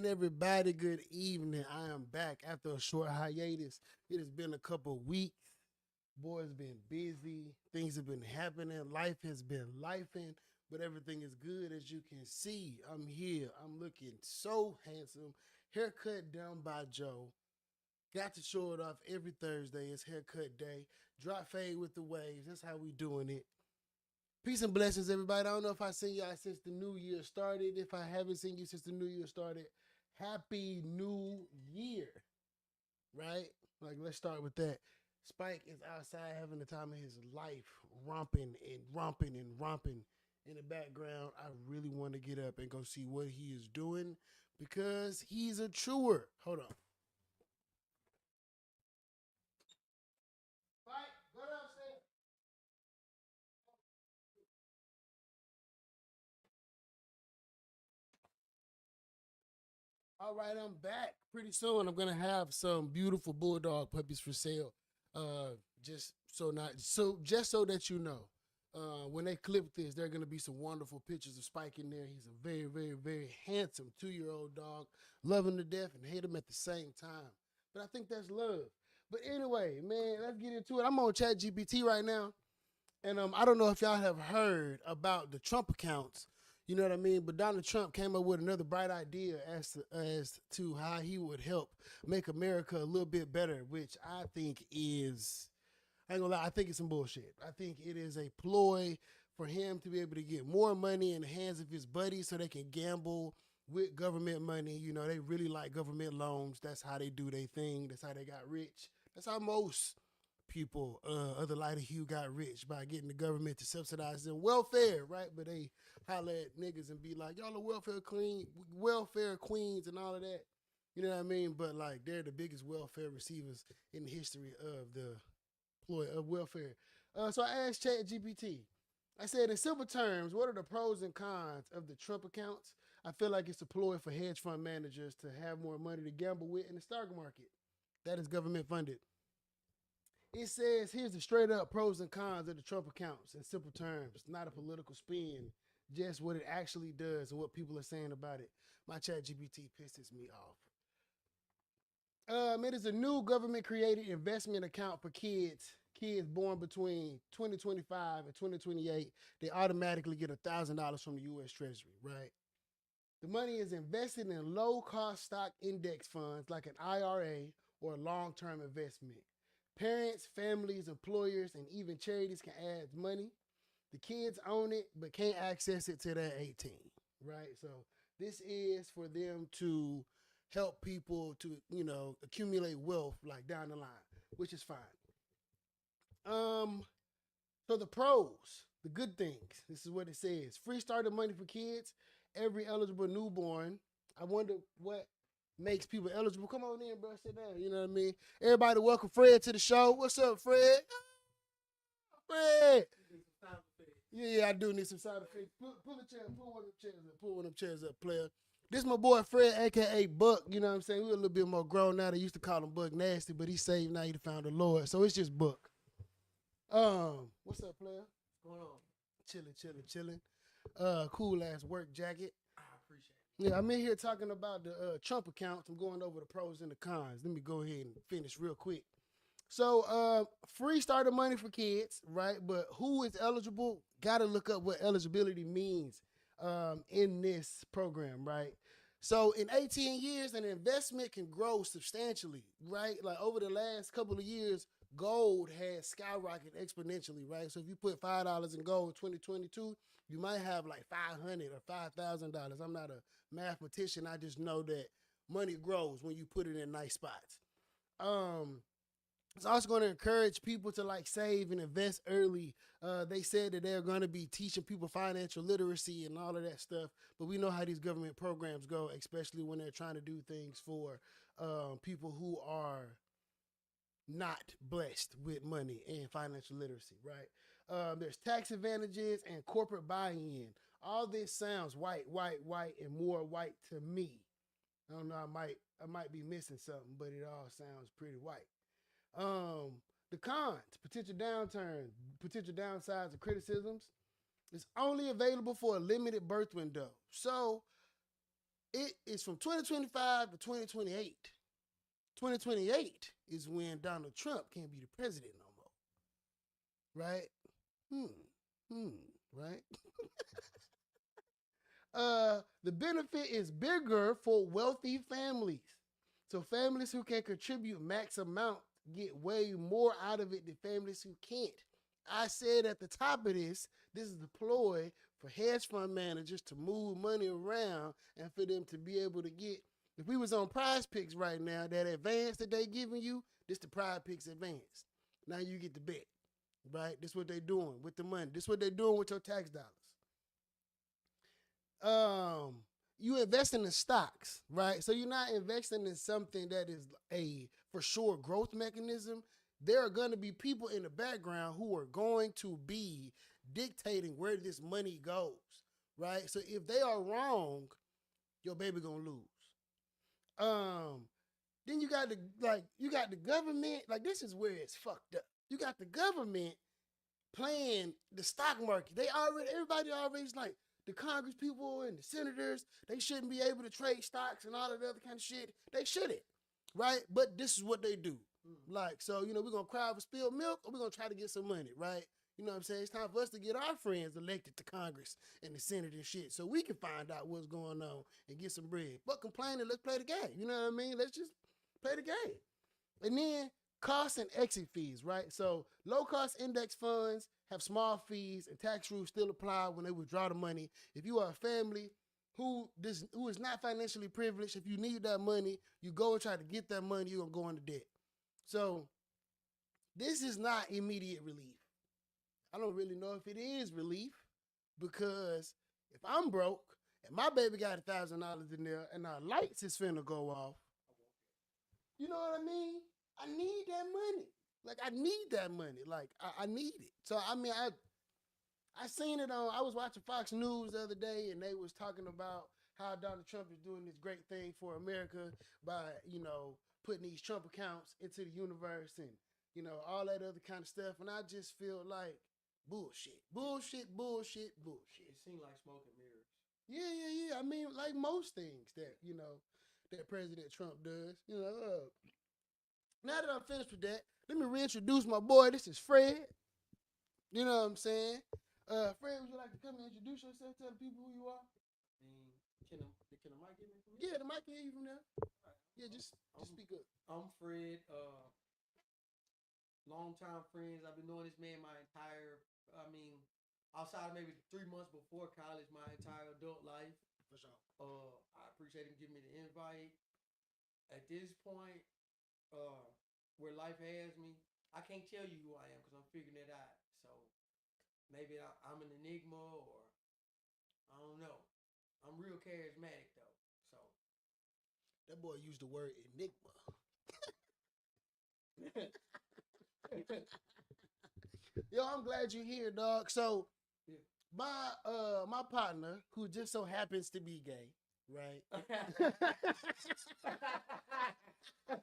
everybody. Good evening. I am back after a short hiatus. It has been a couple weeks. Boy's been busy. Things have been happening. Life has been lifing, but everything is good as you can see. I'm here. I'm looking so handsome. Haircut done by Joe. Got to show it off every Thursday. It's haircut day. Drop fade with the waves. That's how we doing it. Peace and blessings, everybody. I don't know if I seen y'all since the new year started. If I haven't seen you since the new year started, happy new year, right? Like, let's start with that. Spike is outside having the time of his life, romping and romping and romping in the background. I really want to get up and go see what he is doing because he's a truer. Hold on. Spike, go downstairs. All right, I'm back. Pretty soon, I'm gonna have some beautiful bulldog puppies for sale. Just so not so just so that you know, when they clip this, there are gonna be some wonderful pictures of Spike in there. He's a very, very, very handsome 2-year-old dog. Love him to death and hate him at the same time. But I think that's love. But anyway, man, let's get into it. I'm on ChatGPT right now. And I don't know if y'all have heard about the Trump accounts. You know what I mean? But Donald Trump came up with another bright idea as to how he would help make America a little bit better, which I think is, I ain't gonna lie, I think it's some bullshit. I think it is a ploy for him to be able to get more money in the hands of his buddies so they can gamble with government money. You know, they really like government loans. That's how they do their thing. That's how they got rich. That's how most people of the lighter hue got rich by getting the government to subsidize their welfare, right? But they holler at niggas and be like, y'all are welfare queens and all of that. You know what I mean? But like they're the biggest welfare receivers in the history of the ploy of welfare. So I asked ChatGPT. I said, in simple terms, what are the pros and cons of the Trump accounts? I feel like it's a ploy for hedge fund managers to have more money to gamble with in the stock market. That is government funded. It says here's the straight up pros and cons of the Trump accounts in simple terms, not a political spin, just what it actually does and what people are saying about it. My chat GPT pisses me off. It is a new government created investment account for kids born between 2025 and 2028. They automatically get $1,000 from the U.S. Treasury, right? The money is invested in low cost stock index funds like an IRA or a long term investment. Parents, families, employers, and even charities can add money. The kids own it, but can't access it till they're 18, right? So this is for them to help people to, accumulate wealth like down the line, which is fine. Um, so the pros, the good things. This is what it says: free starter money for kids. Every eligible newborn. I wonder what makes people eligible. Come on in, bro. Sit down. You know what I mean? Everybody, welcome Fred to the show. What's up, Fred? Fred. Yeah, I do need some sound effects. Pull a chair, pull one of them chairs up, pull one of them chairs up, player. This my boy Fred, aka Buck. You know what I'm saying? We a little bit more grown now. They used to call him Buck Nasty, but he's saved now. He found the Lord, so it's just Buck. What's up, player? What's going on? Chilling, chilling, chilling. Cool ass work jacket. I appreciate it. Yeah, I'm in here talking about the Trump accounts. I'm going over the pros and the cons. Let me go ahead and finish real quick. So, free starter money for kids, right? But who is eligible? Got to look up what eligibility means in this program, right? So, in 18 years, an investment can grow substantially, right? Like over the last couple of years, gold has skyrocketed exponentially, right? So, if you put $5 in gold in 2022, you might have like $500 or $5,000. I'm not a mathematician. I just know that money grows when you put it in nice spots. Um, it's also going to encourage people to like save and invest early. They said that they're going to be teaching people financial literacy and all of that stuff. But we know how these government programs go, especially when they're trying to do things for people who are not blessed with money and financial literacy, right? There's tax advantages and corporate buy-in. All this sounds white, white, white, and more white to me. I don't know. I might be missing something, but it all sounds pretty white. The cons, potential downsides and criticisms. It's only available for a limited birth window. So it is from 2025 to 2028. 2028 is when Donald Trump can't be the president no more. Right? Right? The benefit is bigger for wealthy families. So families who can contribute max amount get way more out of it than families who can't. I said at the top of this is the ploy for hedge fund managers to move money around and for them to be able to get, if we was on Prize Picks right now, that advance that they giving you, this the Prize Picks advance. Now you get the bet, right? This what they doing with the money. This what they doing with your tax dollars. You investing in stocks, right? So you're not investing in something that is a for sure growth mechanism. There are going to be people in the background who are going to be dictating where this money goes, right? So if they are wrong, your baby gonna lose. Then you got the government. Like, this is where it's fucked up. You got the government playing the stock market. Everybody already like, the Congress people and the senators, they shouldn't be able to trade stocks and all of the other kind of shit. They shouldn't, right? But this is what they do. Like, so, we're going to cry for spilled milk, or we're going to try to get some money, right? You know what I'm saying? It's time for us to get our friends elected to Congress and the Senate and shit, so we can find out what's going on and get some bread. But complaining, let's play the game. You know what I mean? Let's just play the game. And then cost and exit fees, right? So low-cost index funds have small fees, and tax rules still apply when they withdraw the money. If you are a family who is not financially privileged, if you need that money, you go and try to get that money, you're going to go into debt. So this is not immediate relief. I don't really know if it is relief, because if I'm broke and my baby got $1,000 in there and our lights is finna go off, you know what I mean? I need that money. Like, I need that money. Like, I need it. So, I mean, I seen it on, I was watching Fox News the other day, and they was talking about how Donald Trump is doing this great thing for America by, putting these Trump accounts into the universe and, all that other kind of stuff. And I just feel like bullshit. It seemed like smoke and mirrors. Yeah. I mean, like most things that, that President Trump does, Now that I'm finished with that, let me reintroduce my boy. This is Fred. You know what I'm saying? Fred, would you like to come and introduce yourself? Tell the people who you are. Can the mic get me from here? Yeah, the mic can hear you from there. Right. Yeah, just speak up. I'm Fred. Long-time friends. I've been knowing this man outside of maybe 3 months before college, my entire adult life. For sure. I appreciate him giving me the invite. At this point, where life has me, I can't tell you who I am because I'm figuring it out. So maybe I'm an enigma, or I don't know. I'm real charismatic though. So that boy used the word enigma. Yo, I'm glad you're here, dog. So my partner, who just so happens to be gay, right?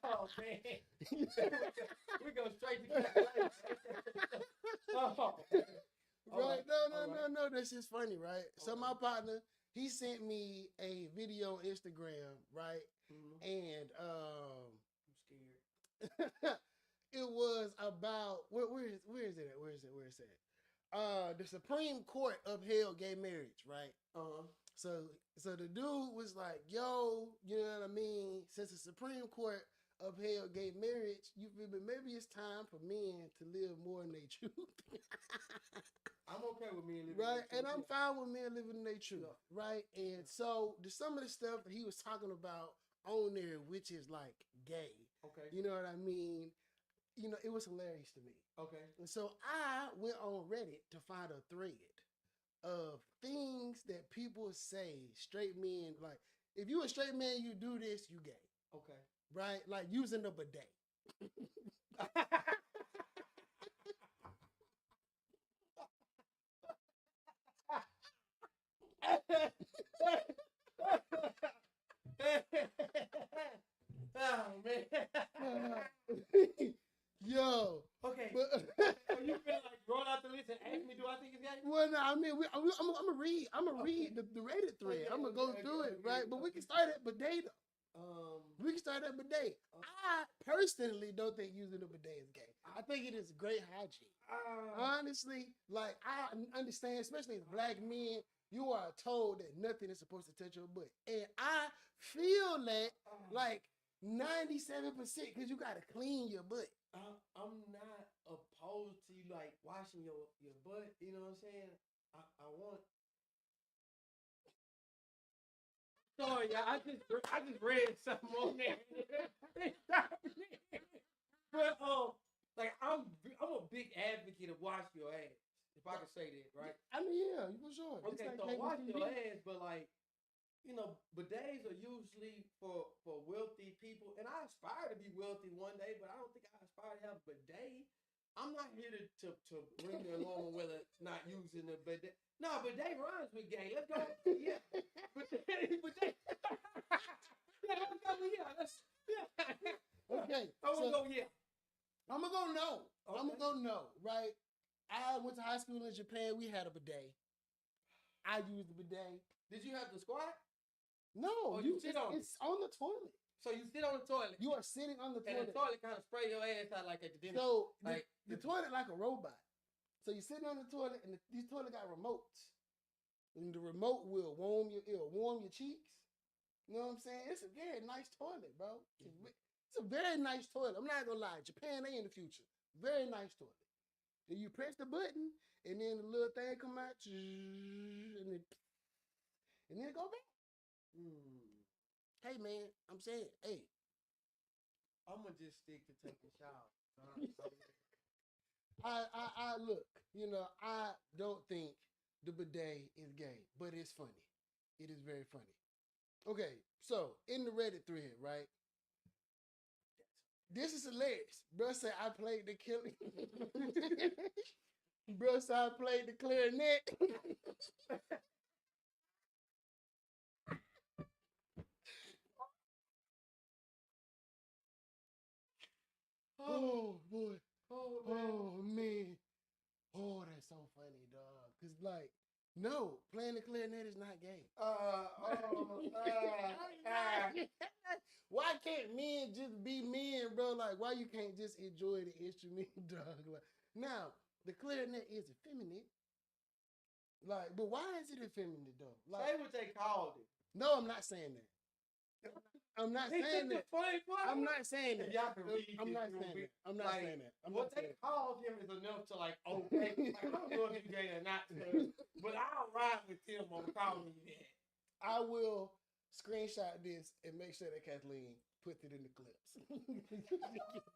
Oh man, we go straight to that. Right? No. This is funny, right? So my partner, he sent me a video on Instagram, right? Mm-hmm. And I'm scared. It was about where is it at? The Supreme Court upheld gay marriage, right? So the dude was like, yo, you know what I mean? Since the Supreme Court upheld gay marriage, you feel me? Maybe it's time for men to live more in their truth. I'm okay with men living right, in their truth. And I'm fine with men living in their truth, right? And so some of the stuff that he was talking about on there, which is like gay, okay, you know what I mean? It was hilarious to me. Okay. And so I went on Reddit to find a thread of things that people say straight men, like, if you a straight man, you do this, you gay. Okay. Right? Like using a bidet. Oh man. Yo. Okay. You feel like going out the list and ask me, do I think it's gay? Well, no, I mean, I'm gonna read. I'm gonna read the Reddit thread. I'm gonna go through it, right? But we can start at bidet. We can start at bidet. I personally don't think using a bidet is gay. I think it is great hygiene. Honestly, like I understand, especially as black men, you are told that nothing is supposed to touch your butt, and I feel that like 97% because you gotta clean your butt. I'm not opposed to you like washing your butt. You know what I'm saying? I want. Sorry, y'all. I just read something on there. But like I'm a big advocate of wash your ass. If I can say that, right? I mean, yeah, for sure. Okay, like so wash your ass, but like, you know, bidets are usually for wealthy people, and I aspire to be wealthy one day, but I don't think I aspire to have a bidet. I'm not here to bring you along with it not using the bidet. No, bidet rhymes with gay. Let's go. Yeah, bidet. Yeah, let's go. Yeah. Okay, I'm gonna go. Yeah. I'm gonna go no. Okay. I'm gonna go no. Right. I went to high school in Japan. We had a bidet. I used the bidet. Did you have to squat? No, you sit on it. It's on the toilet. So you sit on the toilet. You are sitting on the toilet. And the toilet kind of spray your ass out like at the dinner. So like the toilet like a robot. So you're sitting on the toilet, and these toilet got remotes, and the remote will warm your cheeks. You know what I'm saying? It's a very nice toilet, bro. It's a very nice toilet. I'm not gonna lie. Japan, they in the future. Very nice toilet. And you press the button, and then the little thing come out, and then it go back. Hey man, I'm saying, hey. I'm gonna just stick to taking showers. I look, you know, I don't think the bidet is gay, but it's funny. It is very funny. Okay, so in the Reddit thread, right? This is hilarious. Bro said I played the killing. Bro said I played the clarinet. Oh boy. Oh man. Oh, that's so funny, dog. Cause like, no, playing the clarinet is not gay. Why can't men just be men, bro? Like, why you can't just enjoy the instrument, dog? Like, now, the clarinet is effeminate. Like, but why is it effeminate, though? Like, say what they called it. No, I'm not saying that. I'm not saying that. I'm not saying that. I'm not saying that. I'm not saying that. What they called him is enough to like, okay, like, I don't know if you gay or not, but I'll ride with him on calling you that. I will screenshot this and make sure that Kathleen puts it in the clips.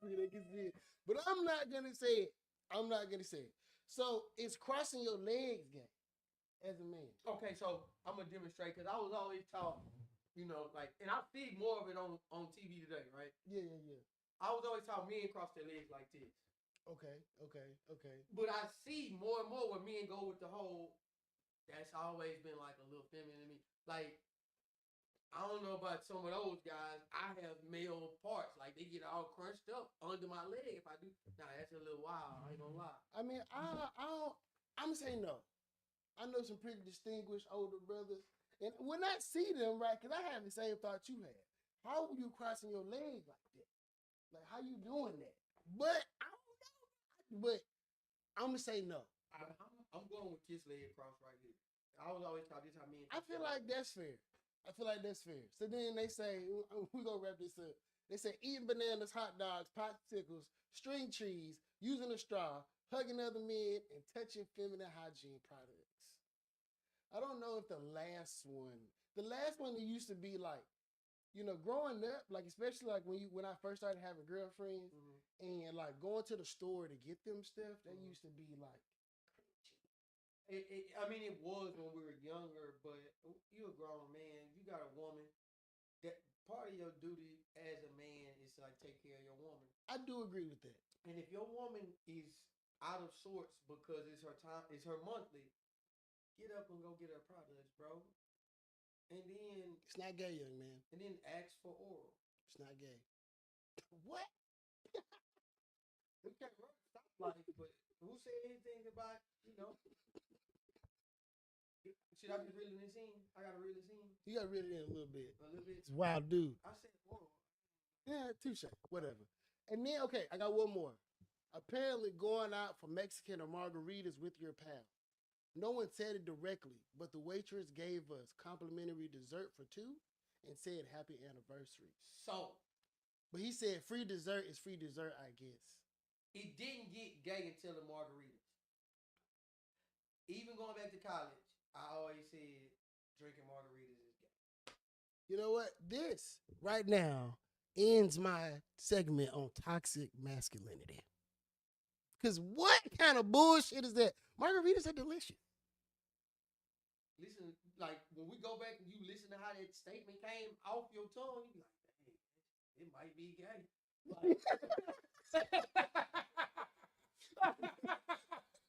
They can see it. But I'm not gonna say it. I'm not gonna say it. So it's crossing your legs gay as a man. Okay, so I'm gonna demonstrate because I was always taught, you know, like, and I see more of it on TV today, right? Yeah. I was always taught men cross their legs like this. Okay. But I see more and more where men go with the whole, that's always been like a little feminine to me. Like, I don't know about some of those guys. I have male parts. Like, they get all crunched up under my leg if I do. Nah, that's a little wild. I ain't gonna lie. I mean, I'm saying no. I know some pretty distinguished older brothers. And when I see them, right, because I have the same thought you had. How are you crossing your legs like that? Like, how you doing that? But I don't know. But I'm going to say no. I'm going with this leg cross right here. I was always taught this how men. I feel like that's fair. So then they say, we're going to wrap this up. They say eating bananas, hot dogs, popsicles, string cheese, using a straw, hugging other men, and touching feminine hygiene products. I don't know if the last one it used to be like, you know, growing up, like especially like when I first started having girlfriends and like going to the store to get them stuff, that used to be like I mean, it was when we were younger, but you're a grown man. You got a woman. That part of your duty as a man is to like take care of your woman. I do agree with that. And if your woman is out of sorts because it's her time, it's her monthly. Get up and go get her products, bro. And then it's not gay, young man. And then ask for oral. It's not gay. What? We can't run stop life, but who said anything about, you know? Should I be reeling this in? I gotta reel this in You got to reel it in a little bit. a little bit. It's a wild dude. I said, whoa. Yeah, touche. Whatever. And then, okay, I got one more. Apparently, going out for Mexican or margaritas with your pal. No one said it directly, but the waitress gave us complimentary dessert for two and said happy anniversary. So But he said free dessert is free dessert, I guess. it didn't get gay until the margaritas. Even going back to college, I always said drinking margaritas is gay. You know what? This right now ends my segment on toxic masculinity. Because what kind of bullshit is that? Margaritas are delicious. Listen, like when we go back and you listen to how that statement came off your tongue, you be like, dang, it might be gay.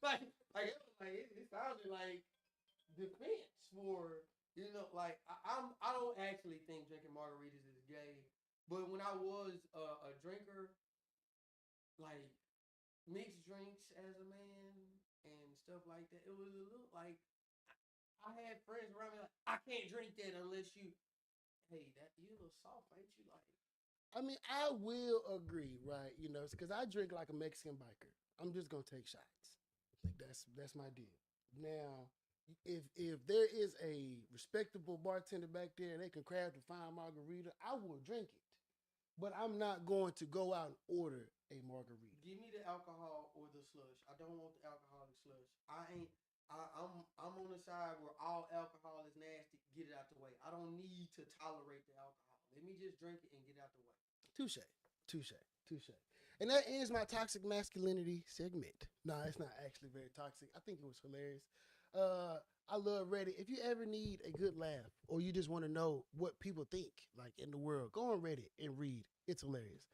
Like, it sounded like defense for, you know, like I don't actually think drinking margaritas is gay, but when I was a drinker, like mixed drinks as a man and stuff like that, it was a little like I had friends around me like, I can't drink that unless you, hey, that you a little soft, ain't you? Like, I mean, I will agree, right? You know, because I drink like a Mexican biker. I'm just gonna take shots. Like that's my deal. Now, if there is a respectable bartender back there and they can craft a fine margarita, I will drink it. But I'm not going to go out and order a margarita. give me the alcohol or the slush. I don't want the alcoholic slush. I'm on the side where all alcohol is nasty. Get it out the way. I don't need to tolerate the alcohol. Let me just drink it and get it out the way. Touche, touche, touche. And that ends my toxic masculinity segment. No, it's not actually very toxic. I think it was hilarious. I love Reddit. If you ever need a good laugh or you just want to know what people think like in the world, go on Reddit and read. It's hilarious.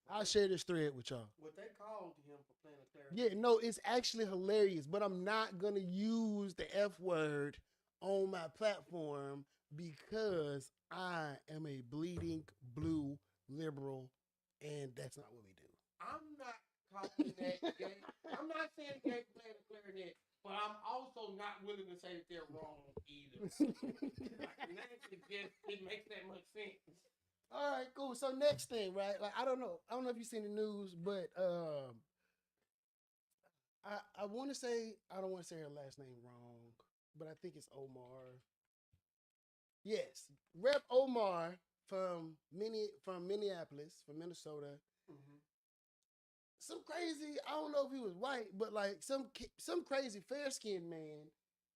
I'll share this thread with y'all. What they called him for playing a clarinet. Yeah, no, it's actually hilarious, but I'm not going to use the F word on my platform because I am a bleeding blue liberal, and that's not what we do. I'm not calling that gay. I'm not saying gay for playing the clarinet, but I'm also not willing to say that they're wrong either. It makes that much sense. All right, cool. So next thing, right? Like I don't know if you've seen the news, but I want to say I don't want to say her last name wrong, but I think it's Omar. Yes, Rep Omar from Minneapolis, from Minnesota. Mm-hmm. Some crazy, I don't know if he was white, but like some crazy fair skinned man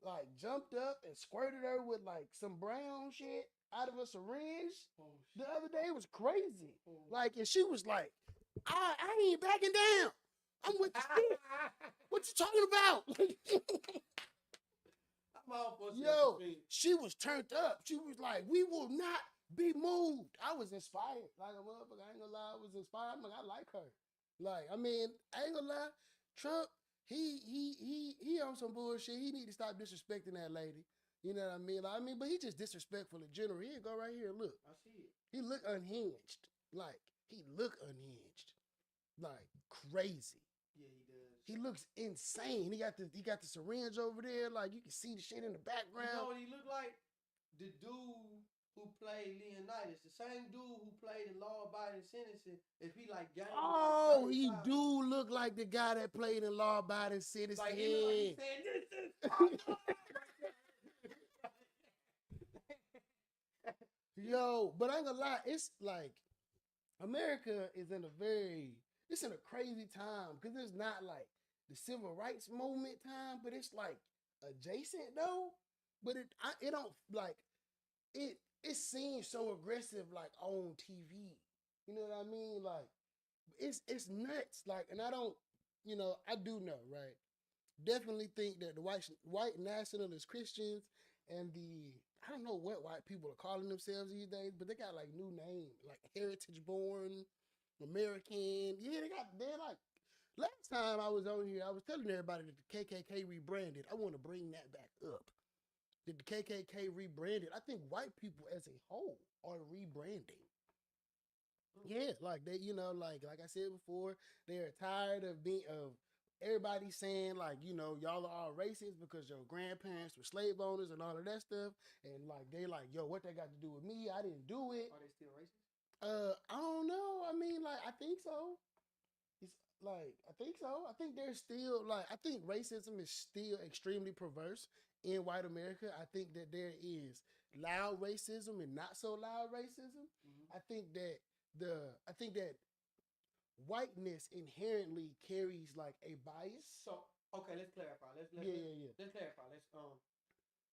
like jumped up and squirted her with like some brown shit out of a syringe the other day. It was crazy. Like, and she was like, I ain't backing down. I'm with the shit. What you talking about? I'm all for Yo, she was turned up. She was like, we will not be moved. I was inspired. Like a motherfucker, I ain't gonna lie, I was inspired. I'm like, I like her. Like, I mean, I ain't gonna lie, Trump, he on some bullshit. He need to stop disrespecting that lady. You know what I mean? Like, but he just disrespectful in general. He go right here, look. I see it. He look unhinged. Like, he look unhinged. Like, crazy. Yeah, he does. He looks insane. He got the syringe over there. Like, you can see the shit in the background. You know what he looked like? The dude who played Leonidas, the same dude who played in Law Abiding Citizen. If he like got oh, like he do look like the guy that played in Law Abiding Citizen. Like, he look like he said, this is Yo, but I ain't gonna lie, it's like America is in a crazy time because it's not like the civil rights movement time, but it's like adjacent though. But it don't like it seems so aggressive like on TV. You know what I mean? Like it's nuts. Like, and I don't, I do know, right? Definitely think that the white nationalist Christians and I don't know what white people are calling themselves these days, but they got like new names, like heritage born, American. Yeah, they're like, last time I was on here, I was telling everybody that the KKK rebranded. I want to bring that back up. That the KKK rebranded. I think white people as a whole are rebranding. Yeah, like they, like I said before, they're tired of everybody's saying like, you know, y'all are all racist because your grandparents were slave owners and all of that stuff, and like they like, yo, what they got to do with me? I didn't do it. Are they still racist? I don't know. I mean, like, I think so. It's like, I think so. I think there's still like, I think racism is still extremely perverse in white America. I think that there is loud racism and not so loud racism. Mm-hmm. I think that whiteness inherently carries like a bias. So okay, let's clarify. Let's clarify. Let's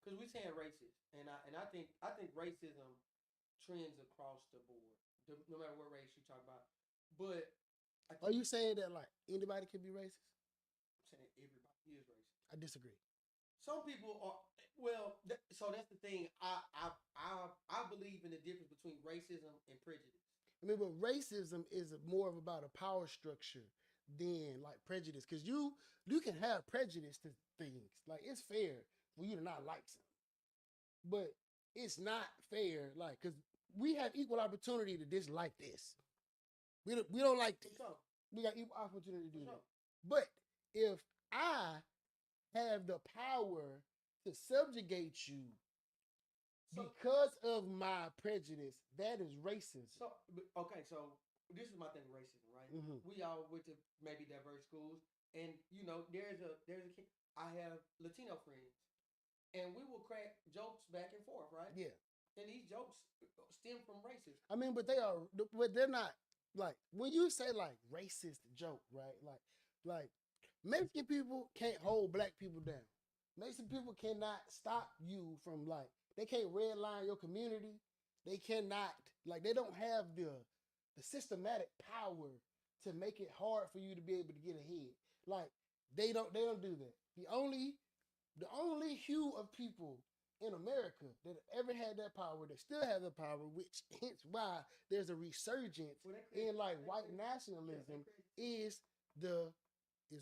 because we're saying racist, and I think racism trends across the board, no matter what race you talk about. But are you saying that like anybody can be racist? I'm saying everybody is racist. I disagree. Some people are so that's the thing. I believe in the difference between racism and prejudice. I mean, but racism is more of about a power structure than like prejudice, because you can have prejudice to things. Like, it's fair for you to not like something, but it's not fair, like, because we have equal opportunity to dislike this. We don't like this. So, we got equal opportunity to do that. But if I have the power to subjugate you because of my prejudice, that is racism. So okay, so this is my thing with racism, right? Mm-hmm. We all went to maybe diverse schools, and you know, there's a I have Latino friends, and we will crack jokes back and forth, right? Yeah. And these jokes stem from racism. I mean, but they're not like, when you say like racist joke, right? Like Mexican people can't hold black people down. Mexican people cannot stop you from like, they can't redline your community. They cannot, like, they don't have the systematic power to make it hard for you to be able to get ahead. Like, they don't do that. The only hue of people in America that ever had that power, that still have the power, which hence why there's a resurgence in like white nationalism, is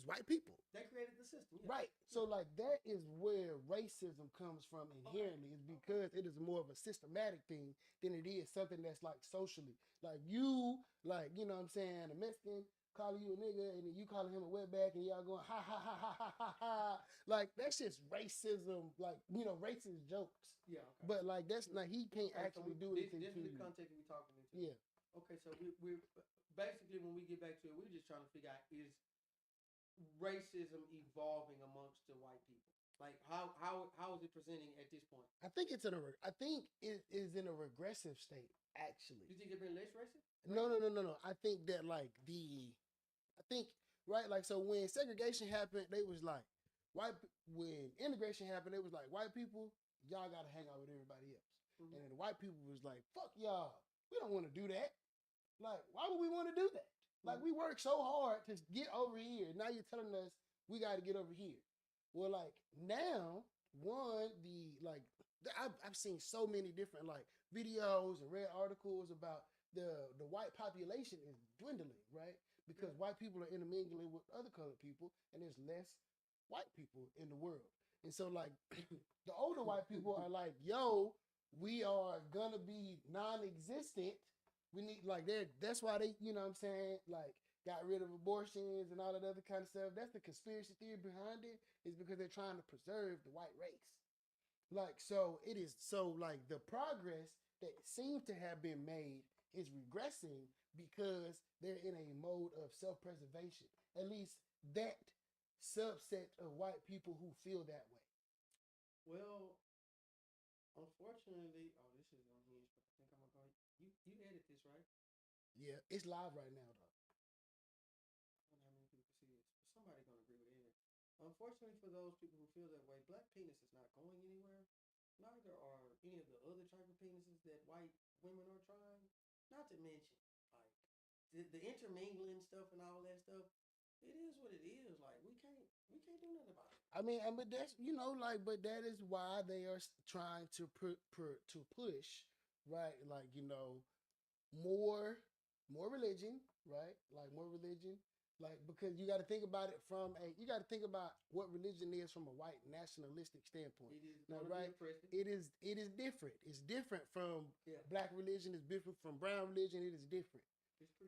white people. They created the system. Yeah. Right. So like, that is where racism comes from inherently, is because it is more of a systematic thing than it is something that's like socially. Like, you know what I'm saying, a Mexican calling you a nigga and then you calling him a wetback and y'all going ha ha ha ha ha ha ha. Like, that's just racism, like, you know, racist jokes. Yeah. Okay. But like, that's not, he can't actually do anything. This is the context we're talking into. Yeah. Okay, so we're basically, when we get back to it, we're just trying to figure out, is racism evolving amongst the white people? Like, how is it presenting at this point? I think it is in a regressive state, actually. You think they've been less racist? No. I think that like right, like, so when segregation happened, they was like, when integration happened, it was like, white people, y'all gotta hang out with everybody else. Mm-hmm. And then the white people was like, fuck y'all, we don't want to do that. Like, why would we want to do that? Like, we work so hard to get over here. Now you're telling us we got to get over here. Well, like, now, I've seen so many different like videos and read articles about the white population is dwindling, right? Because white people are intermingling with other colored people, and there's less white people in the world. And so like, the older white people are like, yo, we are gonna be non-existent. We need, like, that's why they, you know what I'm saying, like, got rid of abortions and all that other kind of stuff. That's the conspiracy theory behind it, is because they're trying to preserve the white race. Like, so it is, so like, the progress that seems to have been made is regressing because they're in a mode of self-preservation. At least that subset of white people who feel that way. Well, unfortunately, this is unhinged, but I think I'm gonna go. You edit this, right? Yeah, it's live right now, though. I wonder how many people see this. Somebody gonna agree with it. Unfortunately, for those people who feel that way, black penis is not going anywhere. Neither are any of the other type of penises that white women are trying. Not to mention, like, the intermingling stuff and all that stuff. It is what it is. Like, we can't do nothing about it. I mean, but that's, you know, like, but that is why they are trying to push, right? Like, you know, more religion, right? Like, more religion, like, because you got to think about it you got to think about what religion is from a white nationalistic standpoint. It is now, right? It is different. It's different from black religion. It's different from brown religion. It is different.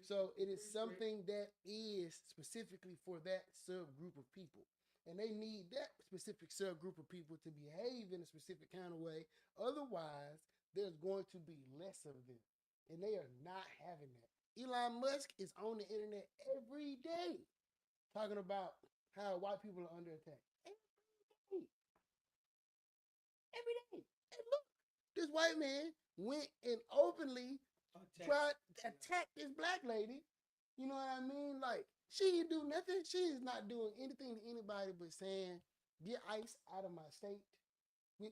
So it is something that is specifically for that subgroup of people. And they need that specific subgroup of people to behave in a specific kind of way. Otherwise, there's going to be less of them. And they are not having that. Elon Musk is on the internet every day talking about how white people are under attack. Every day. Every day. And look, this white man went and openly tried to attack this black lady. You know what I mean? Like, she didn't do nothing. She is not doing anything to anybody but saying, get ICE out of my state.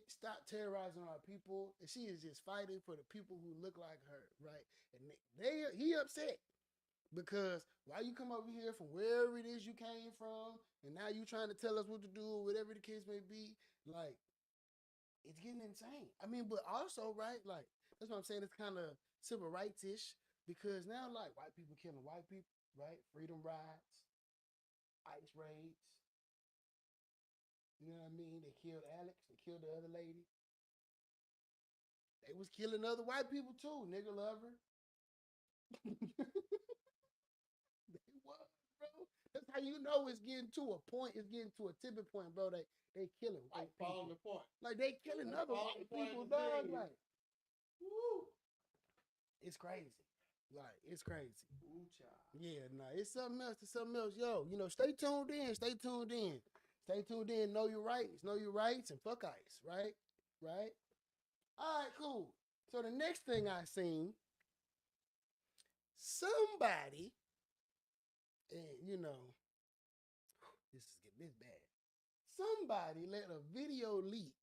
Stop terrorizing our people. And she is just fighting for the people who look like her, right? And he upset because why you come over here from wherever it is you came from, and now you trying to tell us what to do, or whatever the case may be. Like, it's getting insane. I mean, but also, right, like, that's what I'm saying, it's kind of civil rights-ish, because now, like, white people killing white people, right? Freedom rides, ICE raids. You know what I mean? They killed Alex. They killed the other lady. They was killing other white people, too, nigga lover. They was, bro. That's how you know it's getting to a point. It's getting to a tipping point, bro. They killing white people. The point. Like, they killing other white people, dog. Like, woo. It's crazy. Like, it's crazy. Ooh, child. Yeah, nah, it's something else. It's something else. Yo, you know, stay tuned in. Stay tuned in. Stay tuned in. Know your rights. Know your rights and fuck ICE, right? Right? All right, cool. So the next thing I seen, somebody, and you know, this is getting this bad. Somebody let a video leak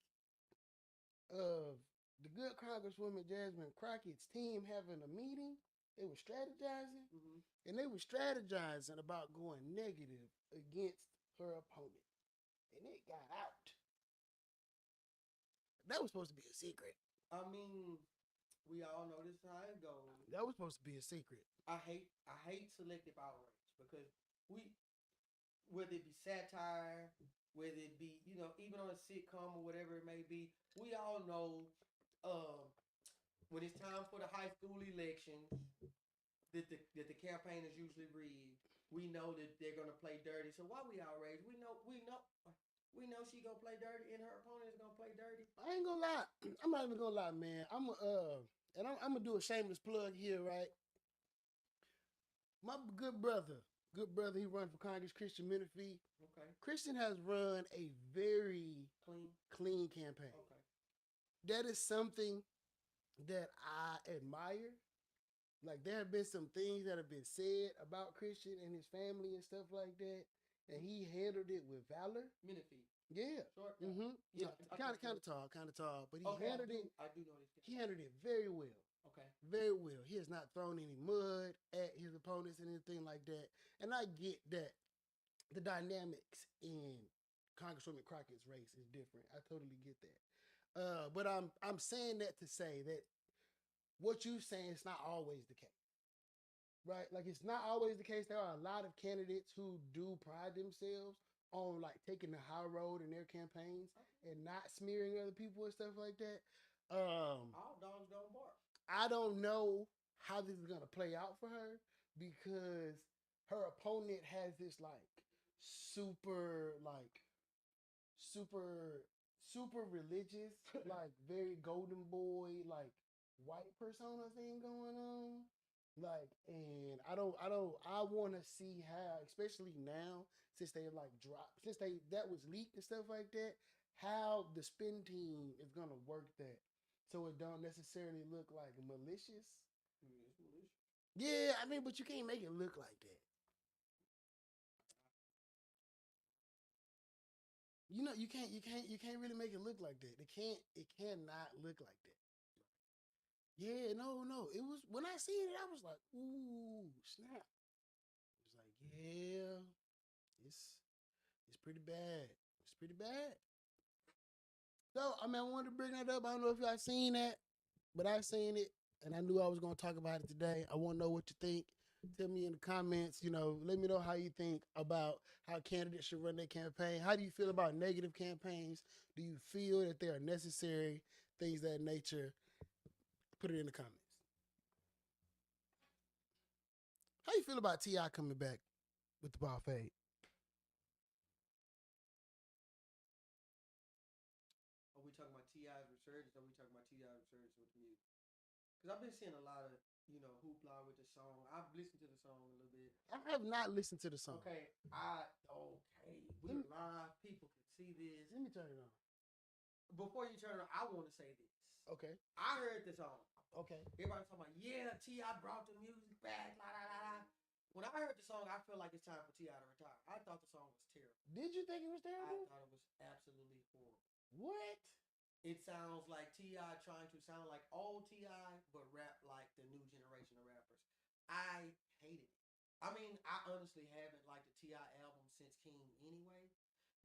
of the good Congresswoman Jasmine Crockett's team having a meeting. They were strategizing, and they were strategizing about going negative against her opponent. And it got out. That was supposed to be a secret. I mean, we all know this is how it goes. That was supposed to be a secret. I hate selective outrage because whether it be satire, whether it be, you know, even on a sitcom or whatever it may be, we all know when it's time for the high school elections that the campaign is usually rigged. We know that they're gonna play dirty. So why we outraged? We know she gonna play dirty and her opponent is gonna play dirty. I ain't gonna lie. I'm not even gonna lie, man. I'm gonna do a shameless plug here, right? My good brother, he run for Congress, Christian Menifee. Okay. Christian has run a very clean campaign. Okay. That is something that I admire. Like, there have been some things that have been said about Christian and his family and stuff like that, and he handled it with valor. Menifee. Yeah. Short. Yeah. Kind of tall, but he handled it. I do know this. He handled it very well. Okay. Very well. He has not thrown any mud at his opponents and anything like that. And I get that the dynamics in Congresswoman Crockett's race is different. I totally get that. But I'm saying that to say that what you're saying is not always the case, right? Like, it's not always the case. There are a lot of candidates who do pride themselves on, like, taking the high road in their campaigns and not smearing other people and stuff like that. All dogs don't bark. I don't know how this is gonna play out for her because her opponent has this super religious, like, very golden boy, like, white persona thing going on. Like, and I want to see how, especially now, since they that was leaked and stuff like that, how the spin team is gonna work that, so it don't necessarily look like malicious. It's malicious. Yeah, I mean, but you can't make it look like that. You know, you can't really make it look like that. It cannot look like that. Yeah, no. It was, when I seen it, I was like, ooh, snap. It was like, yeah, it's pretty bad. It's pretty bad. So, I mean, I wanted to bring that up. I don't know if y'all seen that, but I seen it, and I knew I was going to talk about it today. I want to know what you think. Tell me in the comments, you know, let me know how you think about how candidates should run their campaign. How do you feel about negative campaigns? Do you feel that they are necessary? Things of that nature. Put it in the comments. How you feel about T.I. coming back with the ball fade? Are we talking about T.I.'s resurgence? Or are we talking about T.I.'s resurgence with the music? Because I've been seeing a lot of, hoopla with the song. I've listened to the song a little bit. I have not listened to the song. Okay, we're live. People can see this. Let me turn it on. Before you turn it on, I want to say this. Okay. I heard the song. Okay. Everybody talking about, yeah, T.I. brought the music back, la la la la. When I heard the song, I feel like it's time for T.I. to retire. I thought the song was terrible. Did you think it was terrible? I thought it was absolutely horrible. What? It sounds like T.I. trying to sound like old T.I., but rap like the new generation of rappers. I hated it. I mean, I honestly haven't liked the T.I. album since King anyway,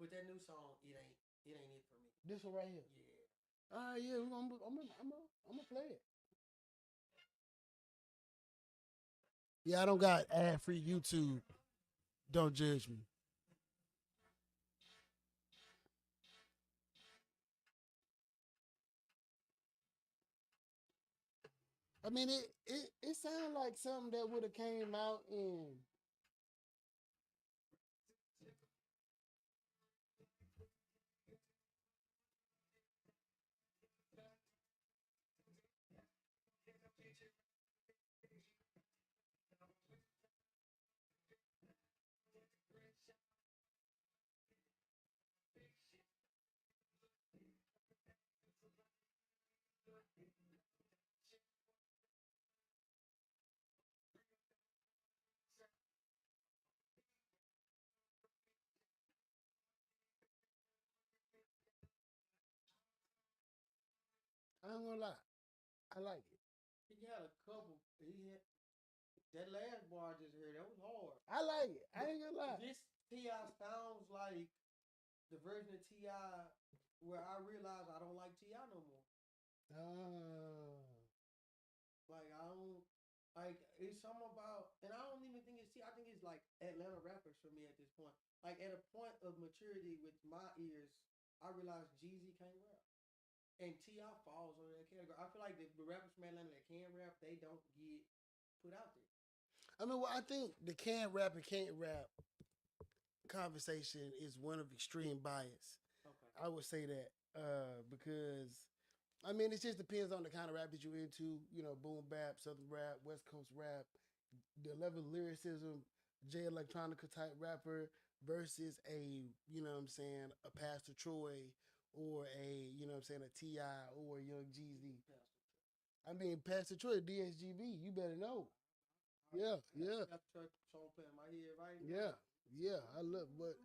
but that new song, it ain't it for me. This one right here? Yeah. Yeah, I'm gonna play it. Yeah, I don't got ad-free YouTube. Don't judge me. I mean, it sounds like something that would have came out in. I ain't gonna lie, I like it. He got a couple. That last bar I just heard. That was hard. I like it. I ain't gonna lie. This T.I. sounds like the version of T.I. where I realize I don't like T.I. no more. Like I don't like it's something about, and I don't even think it's T.I. I think it's like Atlanta rappers for me at this point. Like at a point of maturity with my ears, I realize Jeezy can't rap. And T.I. falls under that category. I feel like the rappers from Atlanta that can rap, they don't get put out there. I mean, well, I think the can rap and can't rap conversation is one of extreme bias. Okay. I would say that because I mean, it just depends on the kind of rap that you're into. You know, boom bap, southern rap, West Coast rap, the level of lyricism, J electronica type rapper versus what I'm saying, a Pastor Troy or what I'm saying, a T.I. or a Young Jeezy. I mean, Pastor Troy, DSGB, you better know. Yeah. Pastor Troy song playing in my head right now. Yeah. I love, but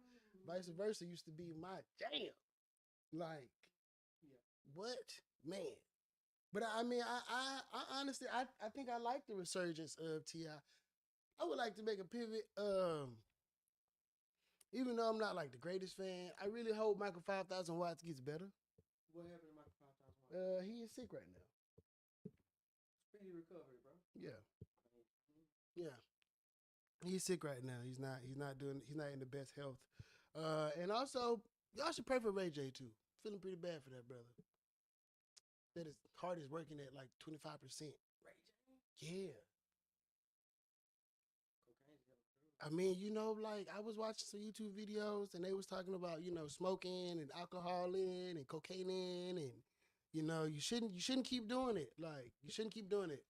vice versa used to be my jam. Like, what? Man. But I mean, I honestly, I think I like the resurgence of T.I. I would like to make a pivot. Even though I'm not like the greatest fan, I really hope Michael 5,000 Watts gets better. What happened to Michael 5,000 Watts? He is sick right now. Speedy recovery, bro. Yeah. He's sick right now. He's not in the best health. And also, y'all should pray for Ray J too. Feeling pretty bad for that brother. That his heart is working at like 25%. Ray J? Yeah. I mean, like I was watching some YouTube videos and they was talking about, smoking and alcohol in and cocaine in, and you shouldn't keep doing it. Like, you shouldn't keep doing it.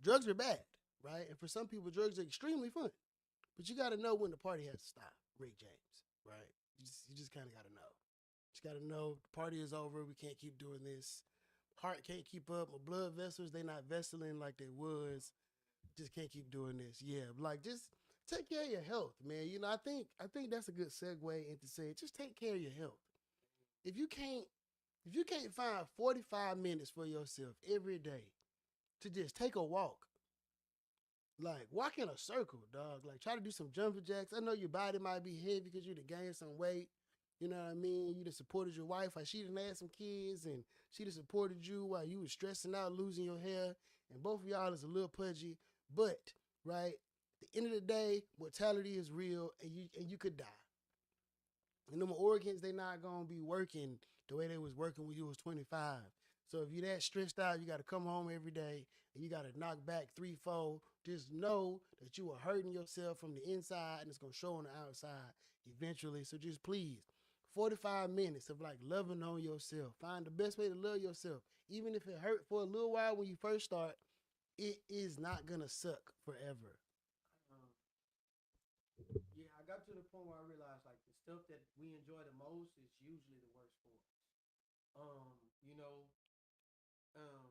Drugs are bad, right? And for some people, drugs are extremely fun. But you got to know when the party has to stop, Rick James, right? You just kind of got to know. You got to know the party is over. We can't keep doing this. Heart can't keep up. My blood vessels, they not vesseling like they was. Just can't keep doing this. Yeah, like just take care of your health, man. I think that's a good segue into saying just take care of your health. If you can't find 45 minutes for yourself every day to just take a walk, like walk in a circle, dog. Like try to do some jumping jacks. I know your body might be heavy because you done gained some weight. You know what I mean? You done supported your wife while she done had some kids, and she done supported you while you was stressing out, losing your hair, and both of y'all is a little pudgy. But, right, at the end of the day, mortality is real, and you could die. And them organs, they not going to be working the way they was working when you was 25. So if you're that stressed out, you got to come home every day and you got to knock back 3, 4. Just know that you are hurting yourself from the inside and it's going to show on the outside eventually. So just please, 45 minutes of like loving on yourself. Find the best way to love yourself. Even if it hurt for a little while when you first start, it is not going to suck forever. Yeah, I got to the point where I realized like the stuff that we enjoy the most is usually the worst for us. You know, um,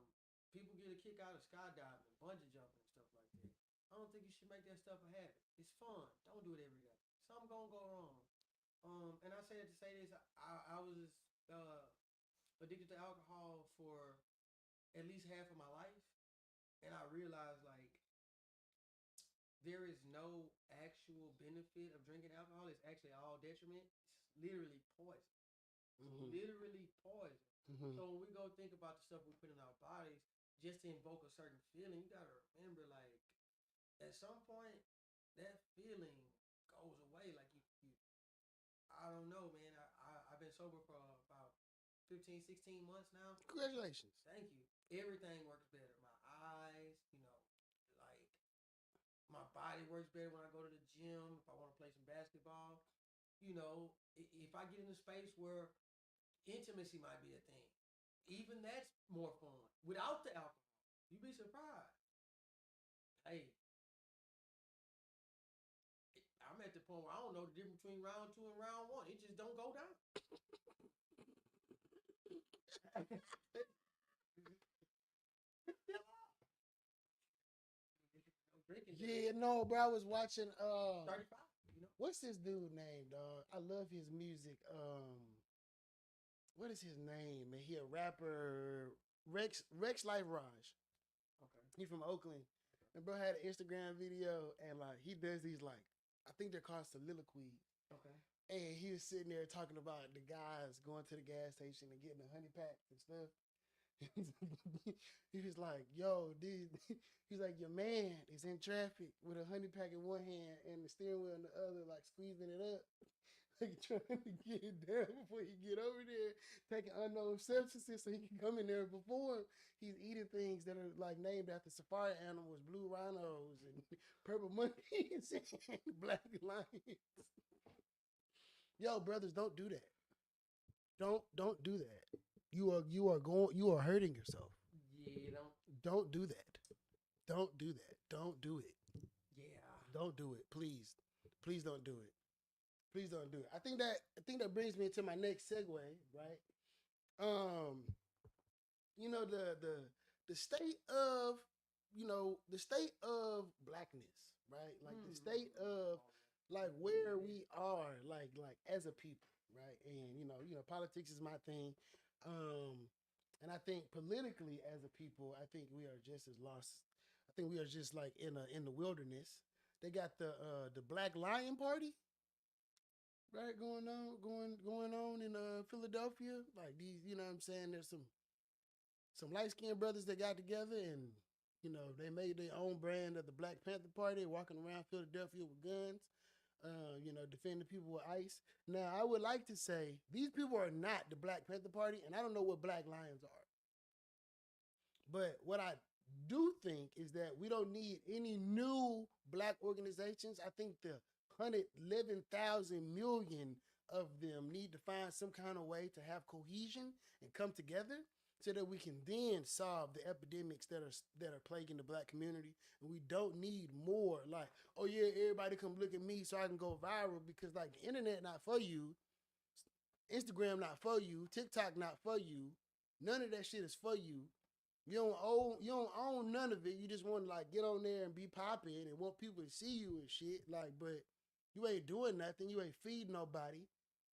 people get a kick out of skydiving, bungee jumping, and stuff like that. I don't think you should make that stuff a habit. It's fun. Don't do it every day. Something gonna go wrong. And I say it to say this. I was uh, addicted to alcohol for at least half of my life, and I realized like there is no actual benefit of drinking alcohol. It's actually all detriment. It's literally poison. Mm-hmm. Literally poison. Mm-hmm. So when we go think about the stuff we put in our bodies, just to invoke a certain feeling, you gotta remember, like, at some point, that feeling goes away. Like I don't know, man. I've been sober for about 15, 16 months now. Congratulations. Thank you. Everything works better. My eyes, like my body works better when I go to the gym. If I want to play some basketball, if I get in a space where intimacy might be a thing, even that's more fun without the alcohol. You'd be surprised. Hey, I'm at the point where I don't know the difference between round 2 and round 1. It just don't go down. Yeah, no, bro. I was watching 35, what's this dude name, dog? I love his music. What is his name? Man, he a rapper. Rex Life Raj. Okay. He from Oakland. And bro had an Instagram video and like he does these like I think they're called soliloquies. Okay. And he was sitting there talking about the guys going to the gas station and getting a honey pack and stuff. He was like, yo, dude, he's like, your man is in traffic with a honey pack in one hand and the steering wheel in the other, like squeezing it up. Like trying to get it down before he get over there, taking unknown substances so he can come in there before he's eating things that are like named after safari animals, blue rhinos and purple monkeys and black lions. Yo, brothers, don't do that. Don't do that. You are hurting yourself. Yeah, Don't do that. Don't do that. Don't do it. Yeah. Don't do it. Please. Please don't do it. Please don't do it. I think that brings me to my next segue, right? The state of the state of blackness, right? Like the state of like where we are, like as a people, right? And politics is my thing. And I think politically as a people, I think we are just as lost. I think we are just like in the wilderness. They got the Black Lion Party, right, going on in Philadelphia. Like these, you know what I'm saying? There's some light skinned brothers that got together and they made their own brand of the Black Panther Party, walking around Philadelphia with guns, defending people with ice. Now, I would like to say these people are not the Black Panther Party, and I don't know what Black Lions are. But what I do think is that we don't need any new Black organizations. I think the 111,000 million of them need to find some kind of way to have cohesion and come together so that we can then solve the epidemics that are plaguing the Black community. And we don't need more like, oh yeah, everybody come look at me so I can go viral, because like the internet not for you, Instagram not for you, TikTok not for you, none of that shit is for you. You don't own none of it. You just want to like get on there and be popping and want people to see you and shit. Like, but you ain't doing nothing. You ain't feeding nobody.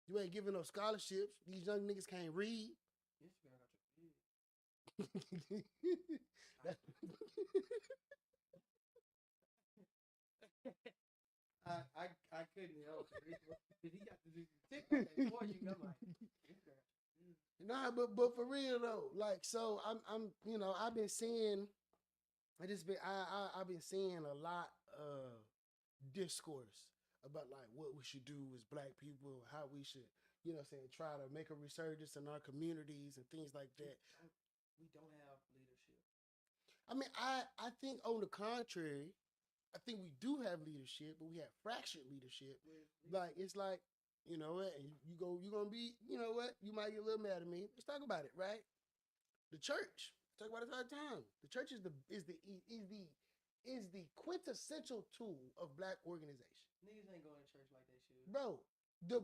You ain't giving no scholarships. These young niggas can't read. I couldn't help it. He got to do TikTok for you. I'm like, nah, but for real though, like, so I'm I've been seeing, I've been seeing a lot of discourse about like what we should do as Black people, how we should, try to make a resurgence in our communities and things like that. we don't have leadership? I mean, I think on the contrary, I think we do have leadership, but we have fractured leadership. Like it's like, you know what, you're gonna be, you know what, you might get a little mad at me. Let's talk about it, right? The church. Talk about it all the time. The church is the quintessential tool of black organization. Niggas ain't going to church like they should. Bro,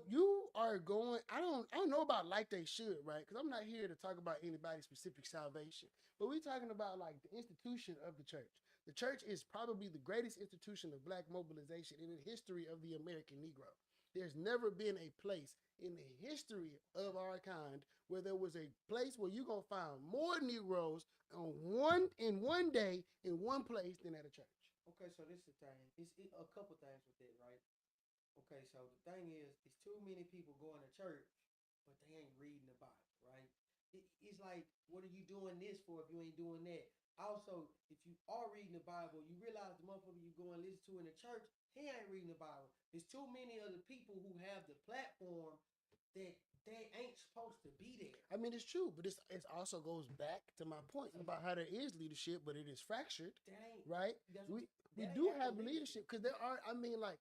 you are going. I don't know about like they should, right? Because I'm not here to talk about anybody's specific salvation, but we're talking about like the institution of the church. The church is probably the greatest institution of black mobilization in the history of the American Negro. There's never been a place in the history of our kind where there was a place where you're gonna find more Negroes in one day in one place than at a church. Okay, so this is the thing. It's a couple things with it, right? Okay, so the thing is, it's too many people going to church, but they ain't reading the Bible, right? It's like, what are you doing this for if you ain't doing that? Also, if you are reading the Bible, you realize the motherfucker you go and listen to in the church, he ain't reading the Bible. There's too many of the people who have the platform that they ain't supposed to be there. I mean, it's true, but it also goes back to my point about how there is leadership, but it is fractured, right? We do have leadership because there are. I mean, like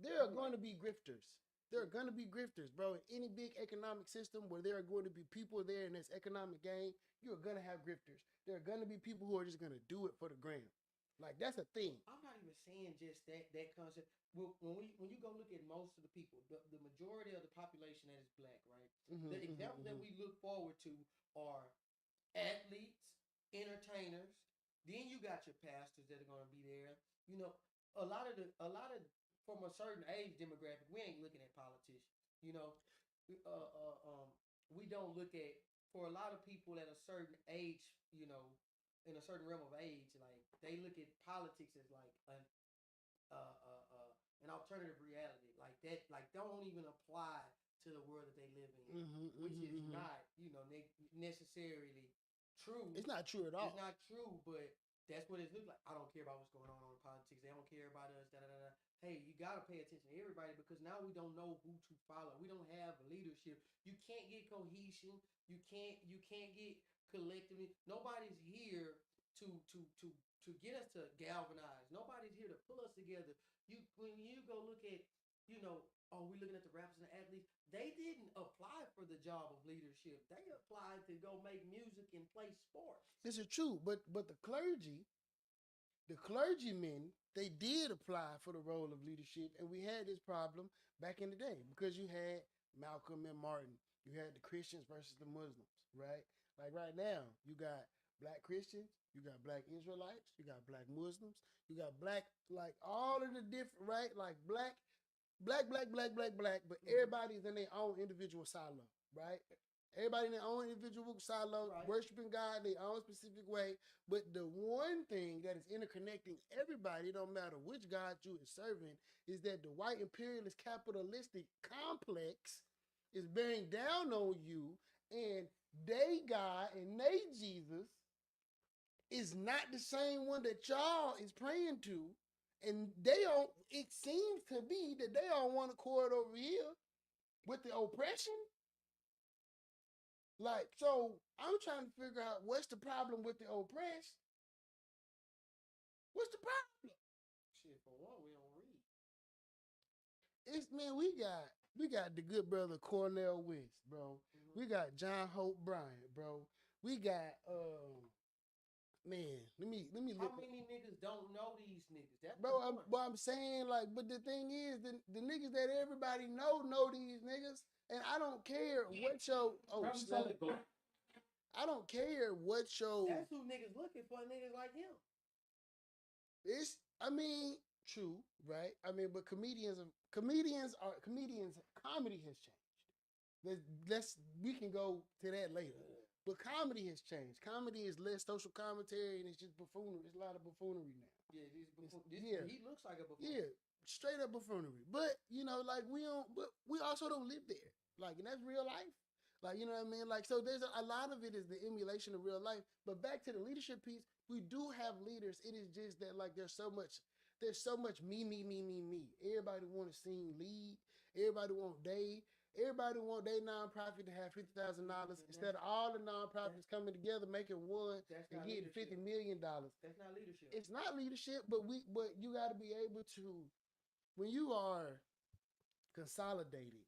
there are going to be grifters. There are going to be grifters, bro. In any big economic system where there are going to be people there in this economic game, you are going to have grifters. There are going to be people who are just going to do it for the gram. Like, that's a thing. I'm not even saying just that concept. When you go look at most of the people, the majority of the population that is black, right? The examples that we look forward to are athletes, entertainers. Then you got your pastors that are going to be there. You know, a lot of from a certain age demographic, we ain't looking at politicians. You know, we don't look at, for a lot of people at a certain age, you know, in a certain realm of age, like they look at politics as like an alternative reality, like that, like don't even apply to the world that they live in, which is not, you know, necessarily true. It's not true at all. It's not true, but that's what it looks like. I don't care about what's going on in politics. They don't care about us. Da da da. Hey, you gotta pay attention to everybody because now we don't know who to follow. We don't have leadership. You can't get cohesion. You can't get collectively. Nobody's here to get us to galvanize. Nobody's here to pull us together. When you go look at, you know, we're looking at the rappers and the athletes. They didn't apply for the job of leadership. They applied to go make music and play sports. This is true, but the clergymen, they did apply for the role of leadership, and we had this problem back in the day because you had Malcolm and Martin. You had the Christians versus the Muslims, right? Like right now, you got black Christians, you got black Israelites, you got black Muslims, you got black, like all of the different, right? Like black, but everybody's in their own individual silo, right? Everybody in their own individual silo, right, worshiping God in their own specific way. But the one thing that is interconnecting everybody, no matter which God you is serving, is that the white imperialist capitalistic complex is bearing down on you, and they God and they Jesus is not the same one that y'all is praying to. And they don't, it seems to be that they on one accord over here with the oppression. Like, so I'm trying to figure out what's the problem with the oppressed. What's the problem? Shit, for one, we don't read. It's, man, we got the good brother Cornell West, bro. We got John Hope Bryant, bro. We got man, let me look. How many niggas don't know these niggas? That's bro, I'm saying, like, but the thing is, the niggas that everybody know these niggas, and I don't care what your I don't care what your. That's who niggas looking for, niggas like him. It's, I mean, true, right? I mean, but comedy has changed. We can go to that later. But comedy has changed. Comedy is less social commentary, and it's just buffoonery. It's a lot of buffoonery now. Yeah, he looks like a buffoon. Yeah, straight up buffoonery. But you know, like we also don't live there. Like, and that's real life. Like, you know what I mean? Like, so there's a lot of it is the emulation of real life. But back to the leadership piece, we do have leaders. It is just that, like, there's so much me. Everybody want to sing lead. Everybody want they. Everybody want their nonprofit to have $50,000 instead of all the nonprofits coming together, making one and getting $50 million. That's not leadership. It's not leadership, but you got to be able to, when you are consolidated,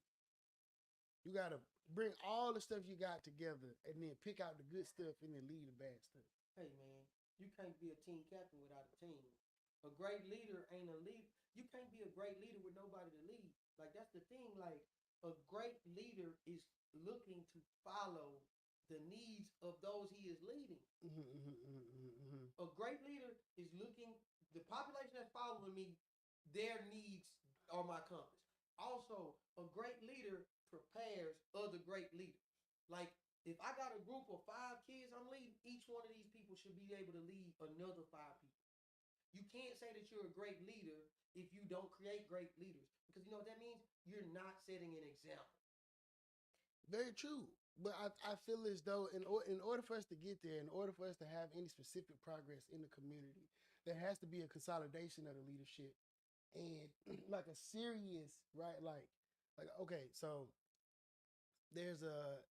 you got to bring all the stuff you got together and then pick out the good stuff and then leave the bad stuff. Hey man, you can't be a team captain without a team. A great leader ain't a lead. You can't be a great leader with nobody to lead. Like that's the thing. Like a great leader is looking to follow the needs of those he is leading. A great leader is looking. The population that's following me, their needs are my compass. Also, a great leader prepares other great leaders. Like if I got a group of 5 kids I'm leading, each one of these people should be able to lead another 5 people. You can't say that you're a great leader if you don't create great leaders. Because you know what that means? You're not setting an example. Very true. But I feel as though in order for us to get there, in order for us to have any specific progress in the community, there has to be a consolidation of the leadership and like a serious, right? Like okay, so there's a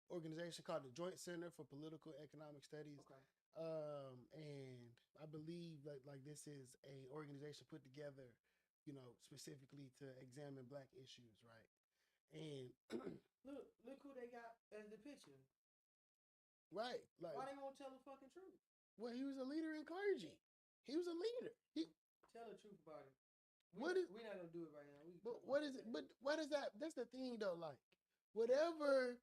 organization called the Joint Center for Political Economic Studies. Okay. And I believe like this is a organization put together, you know, specifically to examine Black issues, right? And look who they got as the picture. Right. Like why they won't tell the fucking truth? Well, he was a leader in clergy. He was a leader. Tell the truth about it. We're not gonna do it right now. But what is it? But what is that? That's the thing though. Like whatever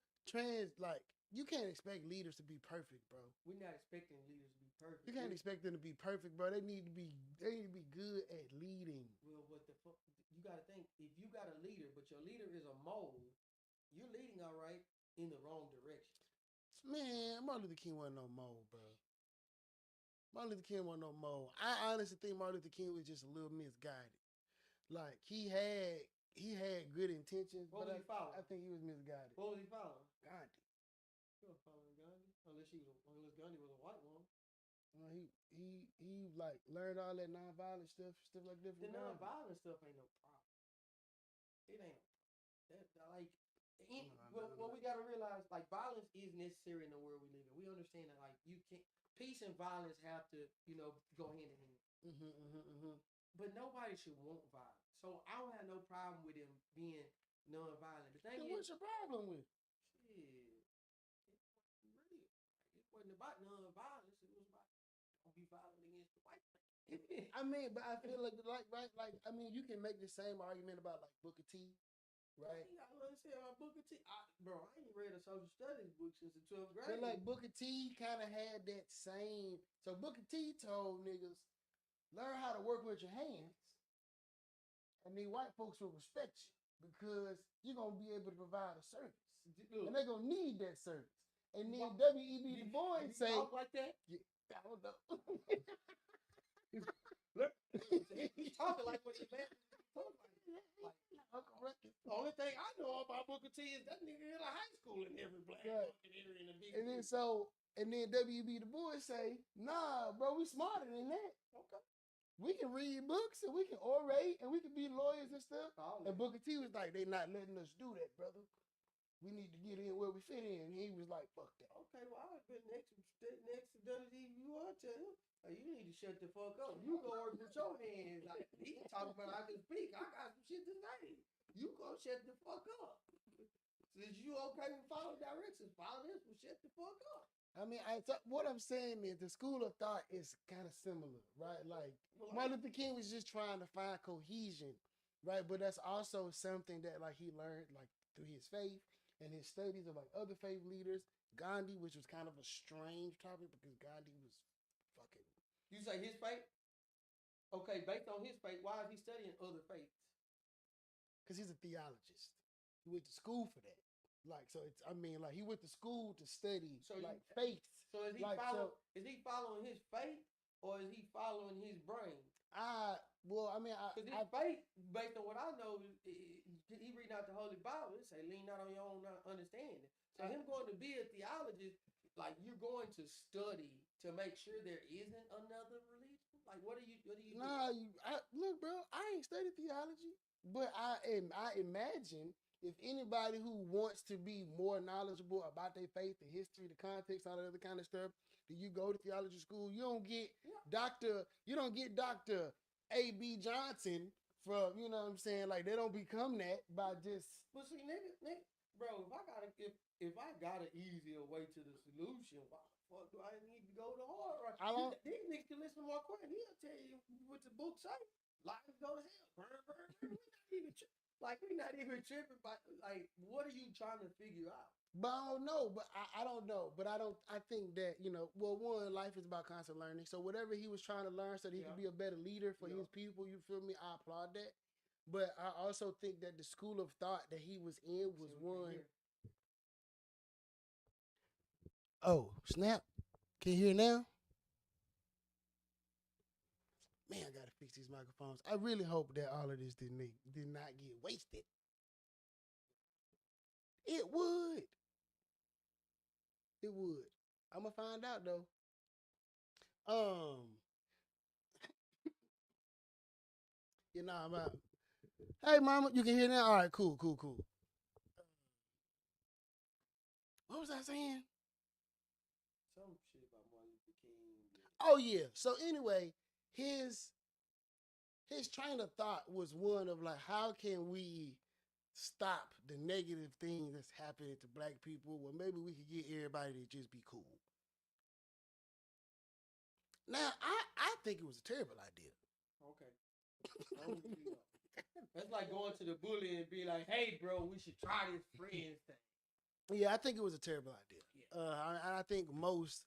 you can't expect leaders to be perfect, bro. We're not expecting leaders to be perfect. You can't expect them to be perfect, bro. They need to be good at leading. Well, what the fuck? You got to think, if you got a leader, but your leader is a mole, you're leading all right in the wrong direction. Man, Martin Luther King wasn't no mole, bro. Martin Luther King wasn't no mole. I honestly think Martin Luther King was just a little misguided. Like he had good intentions, what but was he following? I think he was misguided. What was he following? Gandhi. He was following Gandhi, unless Gandhi was a white woman. He like learned all that nonviolent stuff like that. The nonviolent stuff ain't no problem. It ain't. What we gotta realize, like violence is necessary in the world we live in. We understand that, like you can't. Peace and violence have to, go hand in hand. But nobody should want violence. So I don't have no problem with him being non-violent. The thing is, what's your problem with? Shit, it wasn't about non-violence. It was about don't be violent against the white man. I mean, but I feel like I mean, you can make the same argument about like Booker T, right? I understand about Booker T. Bro, I ain't read a social studies book since the 12th grade. But like Booker T kind of had that same. So Booker T told niggas, learn how to work with your hands, and these white folks will respect you because you're gonna be able to provide a service, and they're gonna need that service. And then W.E.B. Du Bois say, talk like that? Yeah, I don't know. He's talking like what he meant. The only thing I know about Booker T is that nigga in a high school in every black fucking area in the big city. And then W.B. Du Bois say, nah, bro, we smarter than that. Okay. We can read books and we can orate and we can be lawyers and stuff. And Booker T was like, they not letting us do that, brother. We need to get in where we fit in. And he was like, fuck that. Okay, well, I would have been next to WD. You want to tell him, you need to shut the fuck up. You go work with your hands. Like, he talking about I can speak. I got some shit to say. You go shut the fuck up. Since you okay with following directions, follow this, but shut the fuck up. I mean, what I'm saying is the school of thought is kind of similar, right? Like, Martin Luther King was just trying to find cohesion, right? But that's also something that, like, he learned, like, through his faith and his studies of, like, other faith leaders. Gandhi, which was kind of a strange topic because Gandhi was fucking... You say his faith? Okay, based on his faith, why is he studying other faiths? Because he's a theologist. He went to school for that. Like, so it's, I mean, like, he went to school to study, faith. So is he is he following his faith or is he following his brain? Because his faith, based on what I know, he reading out the Holy Bible, it say lean not on your own understanding. So him going to be a theologist, like you're going to study to make sure there isn't another religion. Like, what do you Nah, look, bro, I ain't studied theology, but I imagine if anybody who wants to be more knowledgeable about their faith, the history, the context, all that other kind of stuff, do you go to theology school? You don't get Dr. A.B. Johnson from, you know what I'm saying? Like, they don't become that by just. But see, nigga, bro, if I got an easier way to the solution, why the fuck do I need to go the hard route? I don't. These niggas can listen to my question. He'll tell you what the book say. Life go to hell. Burn, burn, burn. We not even tripping. Like, what are you trying to figure out? But I don't know. But I don't know. But I think that, you know, well, one, life is about constant learning. So whatever he was trying to learn so that he could be a better leader for his people, you feel me? I applaud that. But I also think that the school of thought that he was in was one. Oh, snap. Can you hear now? Man, I gotta fix these microphones. I really hope that all of this did not get wasted. It would. It would. I'm gonna find out though. You know, I'm out. Hey, mama, you can hear now? All right, cool. What was I saying? Some shit about Martin Luther King. Oh yeah. So anyway, his train of thought was one of like, how can we stop the negative things that's happening to black people? Well, maybe we could get everybody to just be cool. Now, I think it was a terrible idea. Okay. That's like going to the bully and be like, hey, bro, we should try this friends thing. Yeah, I think it was a terrible idea. Yeah. I think most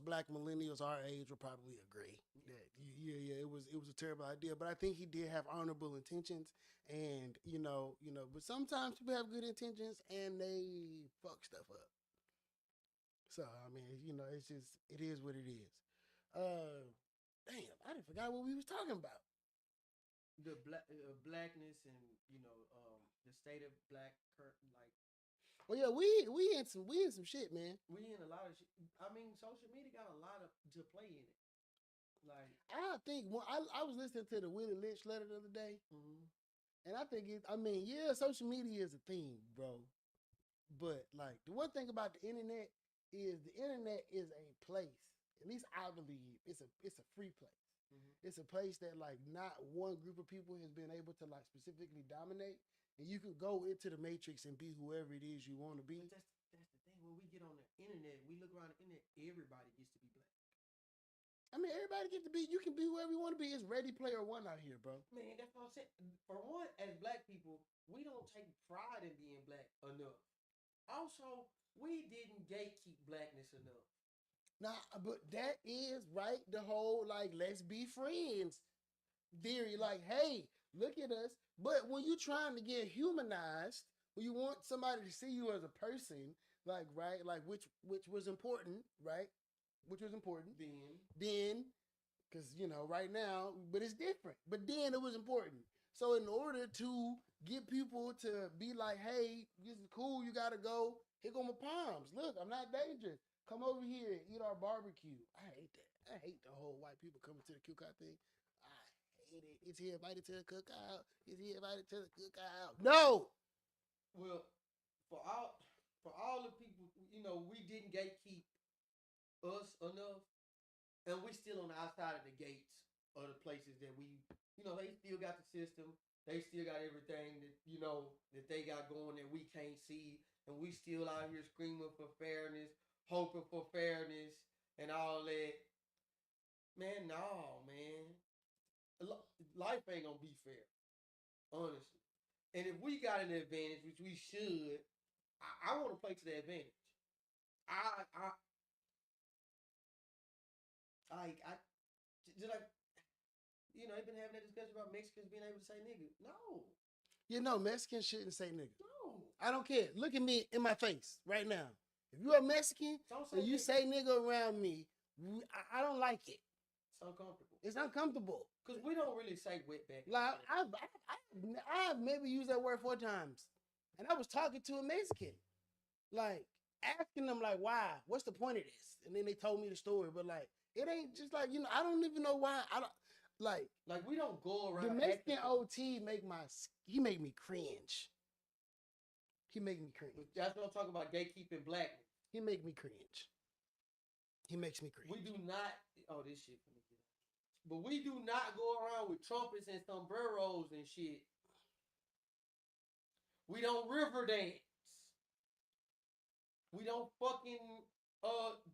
black millennials our age will probably agree that it was a terrible idea. But I think he did have honorable intentions, and you know, but sometimes people have good intentions and they fuck stuff up. So I mean, it is what it is. Damn, I didn't forgot what we was talking about. The blackness and the state of black like. Oh yeah, we in some shit, man. We in a lot of shit. I mean, social media got a lot to play in it. Like, I think I was listening to the Willie Lynch letter the other day, and I think social media is a thing, bro. But like the one thing about the internet is a place. At least I believe it's a free place. It's a place that like not one group of people has been able to like specifically dominate, and you can go into the matrix and be whoever it is you want to be. But that's the thing. When we get on the internet, we look around the internet, everybody gets to be black. I mean, everybody gets to be. You can be whoever you want to be. It's Ready Player One out here, bro. Man, that's what I'm saying. For one, as black people, we don't take pride in being black enough. Also, we didn't gatekeep blackness enough. Nah, but that is right. The whole like let's be friends theory. Like, hey, look at us. But when you're trying to get humanized, when you want somebody to see you as a person, like right, like which was important, right? Which was important then, because right now, but it's different. But then it was important. So in order to get people to be like, hey, this is cool, you gotta go. Here go my palms. Look, I'm not dangerous. Come over here and eat our barbecue. I hate that. I hate the whole white people coming to the cookout thing. I hate it. Is he invited to the cookout? Is he invited to the cookout? No. Well, for all the people, we didn't gatekeep us enough, and we still on the outside of the gates of the places that we, they still got the system. They still got everything that they got going that we can't see, and we still out here screaming for fairness, hoping for fairness, and all that. Man, no, man. Life ain't gonna be fair, honestly. And if we got an advantage, which we should, I want to play to the advantage. They've been having that discussion about Mexicans being able to say nigga. No. Mexicans shouldn't say nigga. No. I don't care. Look at me in my face right now. If you're a Mexican and you say nigga around me, I don't like it. It's uncomfortable. It's uncomfortable. Because we don't really say wetback. Like, I've maybe used that word 4 times. And I was talking to a Mexican. Like, asking them, like, why? What's the point of this? And then they told me the story. But, like, it ain't just like, I don't even know why. I don't, like we don't go around. The Mexican OT make me cringe. He make me cringe. That's what I'm talking about. Gatekeeping blackness. He make me cringe. He makes me cringe. We do not. Oh, this shit. But we do not go around with trumpets and sombreros and shit. We don't river dance. We don't fucking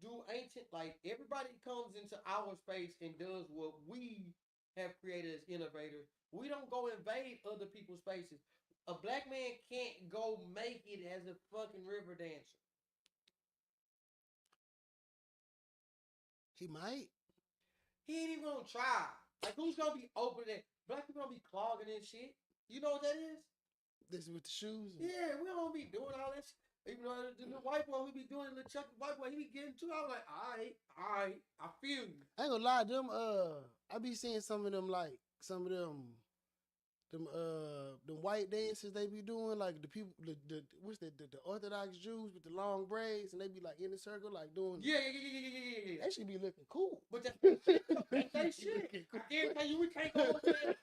do ancient, like everybody comes into our space and does what we have created as innovators. We don't go invade other people's spaces. A black man can't go make it as a fucking river dancer. He might. He ain't even gonna try. Like, who's gonna be open that? Black people gonna be clogging and shit. You know what that is? This is with the shoes. Yeah, we don't be doing all that shit. Even though the white boy, we be doing the Chuck white boy, he be getting too. I was like, all right, I feel you. I ain't gonna lie, them I be seeing some of them white dances they be doing, like the people the Orthodox Jews with the long braids, and they be like in a circle, like doing. Yeah. They should be looking cool. But that's they shit. I guarantee you, we can't go over there.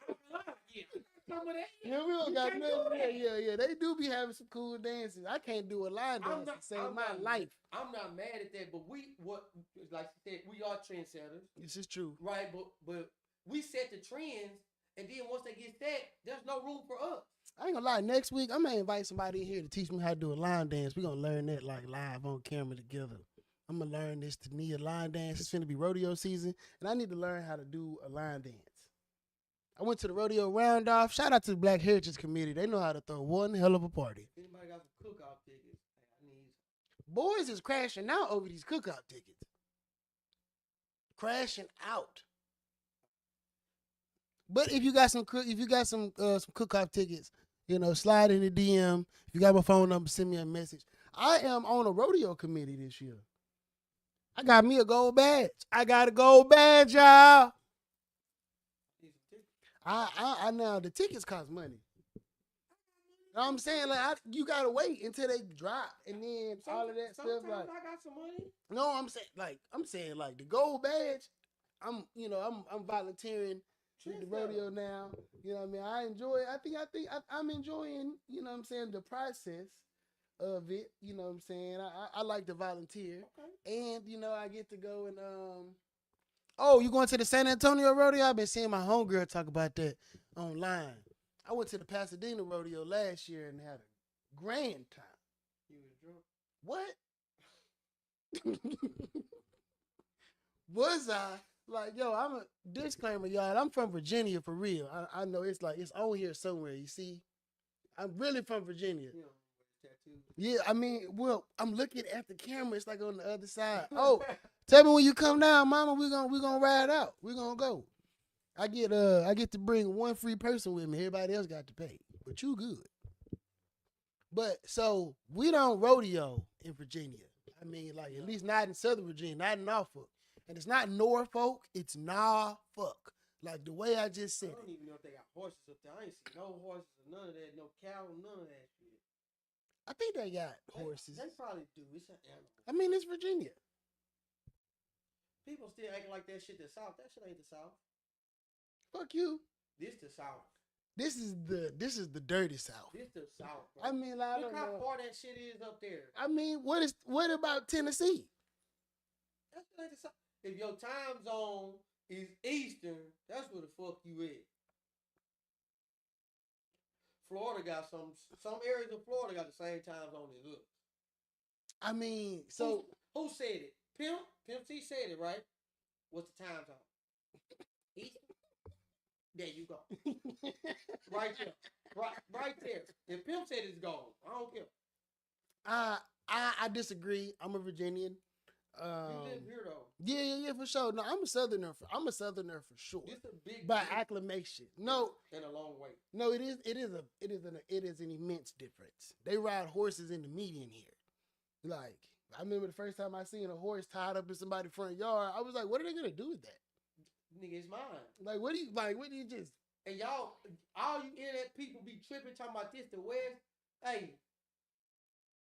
Yeah, some of that. Yeah, we don't got nothing. Yeah. They do be having some cool dances. I can't do a line dance to save my life. I'm not mad at that, but like you said, we are trendsetters. This is true, right? But we set the trends, and then once they get set, there's no room for us. I ain't gonna lie. Next week, I'm gonna invite somebody in here to teach me how to do a line dance. We gonna learn that like live on camera together. I'm gonna learn this Tania line dance. It's finna be rodeo season, and I need to learn how to do a line dance. I went to the rodeo round off. Shout out to the Black Heritage Committee. They know how to throw one hell of a party. Anybody got some cookout tickets? I need. Boys is crashing out over these cookout tickets. Crashing out. But if you got some cookout tickets, slide in the DM. If you got my phone number, send me a message. I am on a rodeo committee this year. I got me a gold badge. I got a gold badge, y'all. I now the tickets cost money. You know what I'm saying? Like you gotta wait until they drop, and then all of that stuff. Like I got some money. No, I'm saying like the gold badge. I'm volunteering with the rodeo now. You know what I mean? I enjoy it. I'm enjoying, the process of it. You know what I'm saying? I like to volunteer. Okay. And, I get to go and, oh, you going to the San Antonio rodeo? I've been seeing my homegirl talk about that online. I went to the Pasadena rodeo last year and had a grand time. You was drunk? What? Was I? Like, yo, I'm a disclaimer, y'all. I'm from Virginia for real. I know it's on here somewhere. You see, I'm really from Virginia. Yeah, I mean, well, I'm looking at the camera. It's like on the other side. Oh, tell me when you come down, Mama. We gonna ride out. We gonna go. I get to bring one free person with me. Everybody else got to pay, but you good. But so we don't rodeo in Virginia. I mean, like at least not in Southern Virginia, not in Norfolk. And it's not Norfolk, it's Norfolk. Like the way I just said it. I don't even know if they got horses up there. I ain't seen no horses or none of that, no cattle, none of that shit. I think they got horses. They probably do. It's an animal. I mean, it's Virginia. People still acting like that shit the South. That shit ain't the South. Fuck you. This the South. This is the dirty South. This the South, bro. I mean, like, look how far that shit is up there. I mean, what about Tennessee? That's like the South. If your time zone is Eastern, that's where the fuck you at. Florida got some areas of Florida got the same time zone as us. I mean, so who said it? Pimp C said it, right? What's the time zone? Eastern. There you go. Right there. Right there. If Pimp said it's gone, I don't care. I disagree. I'm a Virginian. You live here though. Yeah, for sure. No, I'm a Southerner for sure. It's a big by acclamation. No, in a long way. No, it is an immense difference. They ride horses in the median here. Like I remember the first time I seen a horse tied up in somebody's front yard. I was like, what are they gonna do with that? Nigga, it's mine. Like, what do you just? And y'all, all you internet people be tripping talking about this the West. Hey,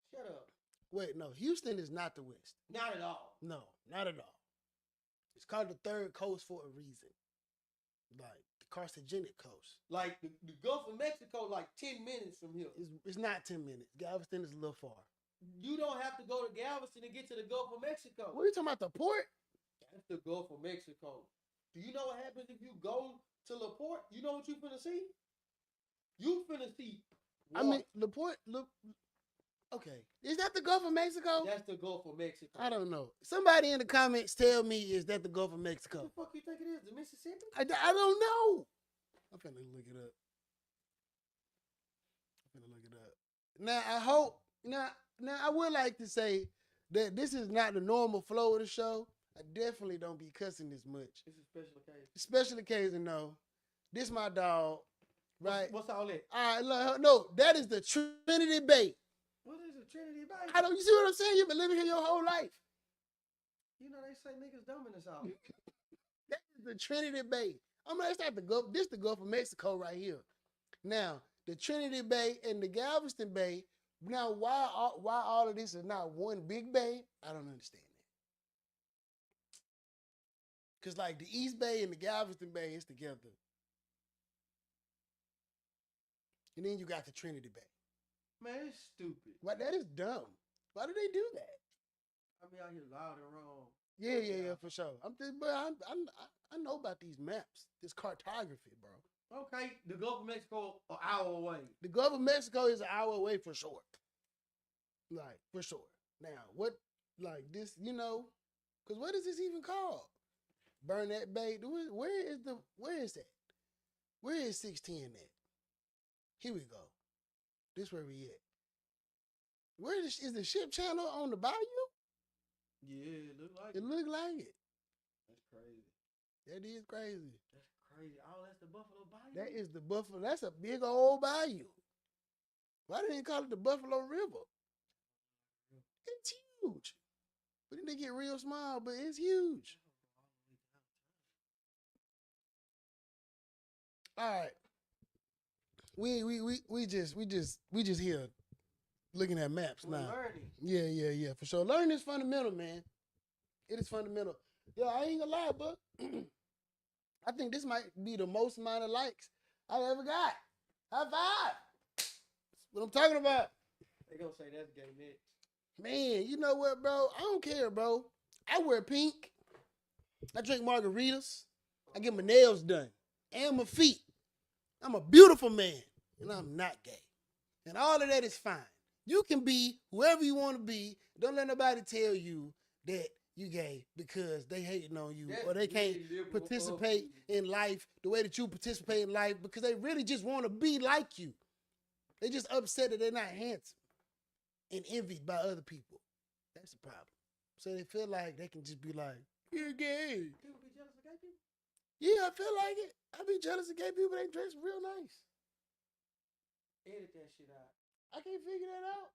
shut up. Wait, no, Houston is not the West. Not at all. No, not at all. It's called the Third Coast for a reason. Like, the carcinogenic coast. Like the Gulf of Mexico, like 10 minutes from here. It's not 10 minutes. Galveston is a little far. You don't have to go to Galveston to get to the Gulf of Mexico. What are you talking about, the port? That's the Gulf of Mexico. Do you know what happens if you go to La Port? You know what you finna see? You finna see water. I mean, the port, look. Okay. Is that the Gulf of Mexico? That's the Gulf of Mexico. I don't know. Somebody in the comments tell me, is that the Gulf of Mexico? What the fuck you think it is? The Mississippi? I don't know. I'm finna look it up. Now, I hope, now I would like to say that this is not the normal flow of the show. I definitely don't be cussing this much. It's a special occasion. Special occasion, no. This my dog, right? What's all that? All right, no, that is the Trinity Bay. What is a Trinity Bay? I don't. You see what I'm saying? You've been living here your whole life. You know they say niggas dumb in this house. That is the Trinity Bay. I'm gonna start the Gulf. This the Gulf of Mexico right here. Now the Trinity Bay and the Galveston Bay. Now why all of this is not one big bay? I don't understand that. Cause like the East Bay and the Galveston Bay is together, and then you got the Trinity Bay. Man, it's stupid. Why, that is dumb. Why do they do that? I be out here loud and wrong. Yeah, for sure. I know about these maps, this cartography, bro. Okay, the Gulf of Mexico an hour away. The Gulf of Mexico is an hour away for sure. Like, for sure. Now, what, like this, you know, because what is this even called? Burnett Bay. Where is that? Where is 610 at? Here we go. This where we at. Where is the ship channel on the bayou? Yeah, it look like It look like it. That's crazy. That is crazy. That's crazy. Oh, that's the Buffalo Bayou? That is the Buffalo. That's a big old bayou. Why didn't they call it the Buffalo River? It's huge. But then they get real small, but it's huge. All right. We just here looking at maps We're now. learning. Yeah, for sure. Learning is fundamental, man. It is fundamental. Yo, I ain't gonna lie, but I think this might be the most amount of likes I ever got. High five. That's what I'm talking about. They gonna say that's gay next. Man, you know what, bro? I don't care, bro. I wear pink. I drink margaritas. I get my nails done and my feet. I'm a beautiful man, and I'm not gay. And all of that is fine. You can be whoever you want to be. Don't let nobody tell you that you gay because they hating on you or they can't participate in life the way that you participate in life because they really just want to be like you. They just upset that they're not handsome and envied by other people. That's the problem. So they feel like they can just be like, you're gay. People be jealous of gay people? Yeah, I feel like it. I be jealous of gay people. They dress real nice. Edit that shit out. I can't figure that out.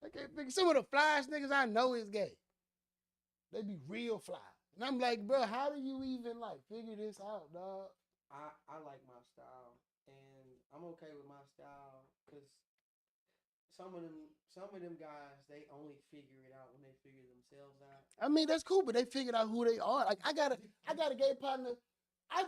I can't figure. Some of the flyest niggas I know is gay. They be real fly. And I'm like, bro, how do you even like figure this out, dog? I like my style, and I'm okay with my style because some of them guys, they only figure it out when they figure themselves out. I mean, that's cool, but they figured out who they are. Like I got a gay partner. I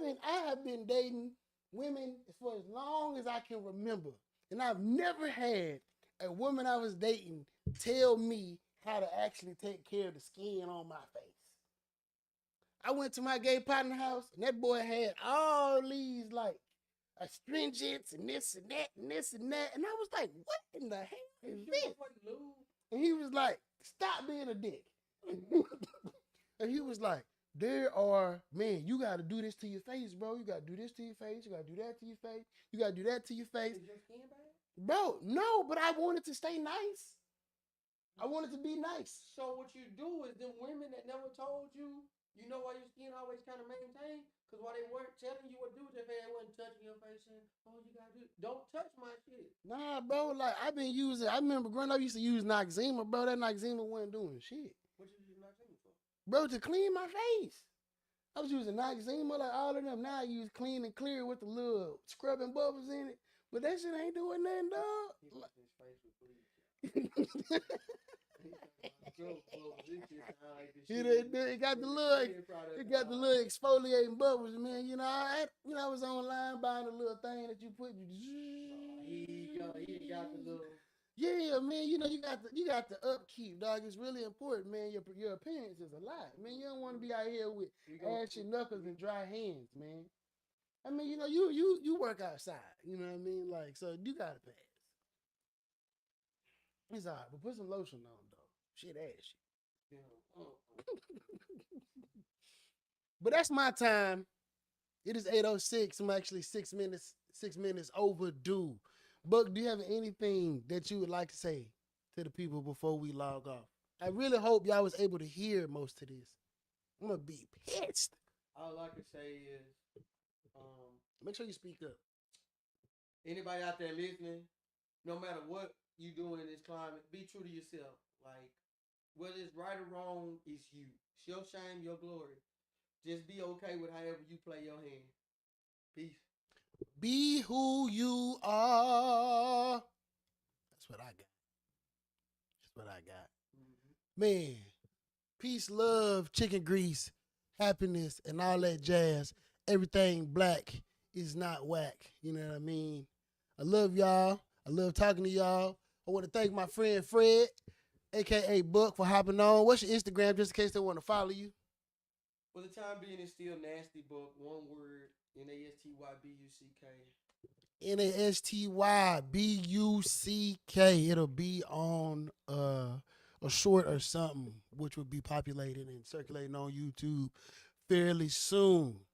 have been dating women for as long as I can remember. And I've never had a woman I was dating tell me how to actually take care of the skin on my face. I went to my gay partner house, and that boy had all these, like, astringents and this and that and this and that. And I was like, what in the hell is this? And he was like, stop being a dick. And he was like, man, you got to do this to your face, bro. You got to do this to your face. You got to do that to your face. You got to do that to your face. Is your skin bad? Bro, no, but I wanted to stay nice. I wanted to be nice. So what you do is them women that never told you, you know why your skin always kind of maintained? Because while they weren't telling you what to do with their face, they wasn't touching your face and, oh, you got to do it. Don't touch my shit. Nah, bro, like, I remember growing up, I used to use Noxzema, bro. That Noxzema wasn't doing shit. What you use Noxzema for? Bro, to clean my face. I was using Noxzema, like all of them. Now I use Clean and Clear with the little scrubbing bubbles in it. But that shit ain't doing nothing, dog. He his face with bleach. throat closed. This shit sound like the It got the little, it got the little exfoliating bubbles, man. You know, I was online buying a little thing that you put. He got the little. Yeah, man. You know, you got the upkeep, dog. It's really important, man. Your appearance is a lot, man. You don't want to be out here with ashy knuckles and dry hands, man. I mean, you know, you work outside. You know what I mean? Like, so you gotta pass. It's all right, but put some lotion on though. Shit ashy. But that's my time. It is 8:06. I'm actually 6 minutes overdue. Buck, do you have anything that you would like to say to the people before we log off? I really hope y'all was able to hear most of this. I'm gonna be pissed. All I can say is, make sure you speak up. Anybody out there listening, no matter what you doing in this climate, be true to yourself. Like, whether it's right or wrong, it's you. It's your shame, your glory. Just be okay with however you play your hand. Peace. Be who you are. That's what I got. That's what I got. Mm-hmm. Man, peace, love, chicken grease, happiness, and all that jazz. Everything black is not whack. You know what I mean? I love y'all. I love talking to y'all. I want to thank my friend Fred, a.k.a. Buck, for hopping on. What's your Instagram, just in case they want to follow you? For the time being, it's still Nasty Buck. One word, NASTYBUCK. NASTYBUCK. It'll be on a short or something, which will be populated and circulating on YouTube fairly soon.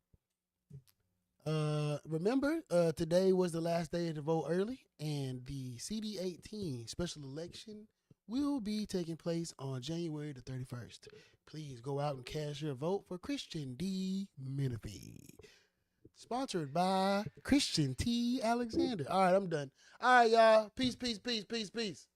Remember, today was the last day to vote early, and the CD18 special election will be taking place on January the 31st. Please go out and cast your vote for Christian D. Menifee. Sponsored by Christian T. Alexander. All right, I'm done. All right, y'all. Peace, peace, peace, peace, peace.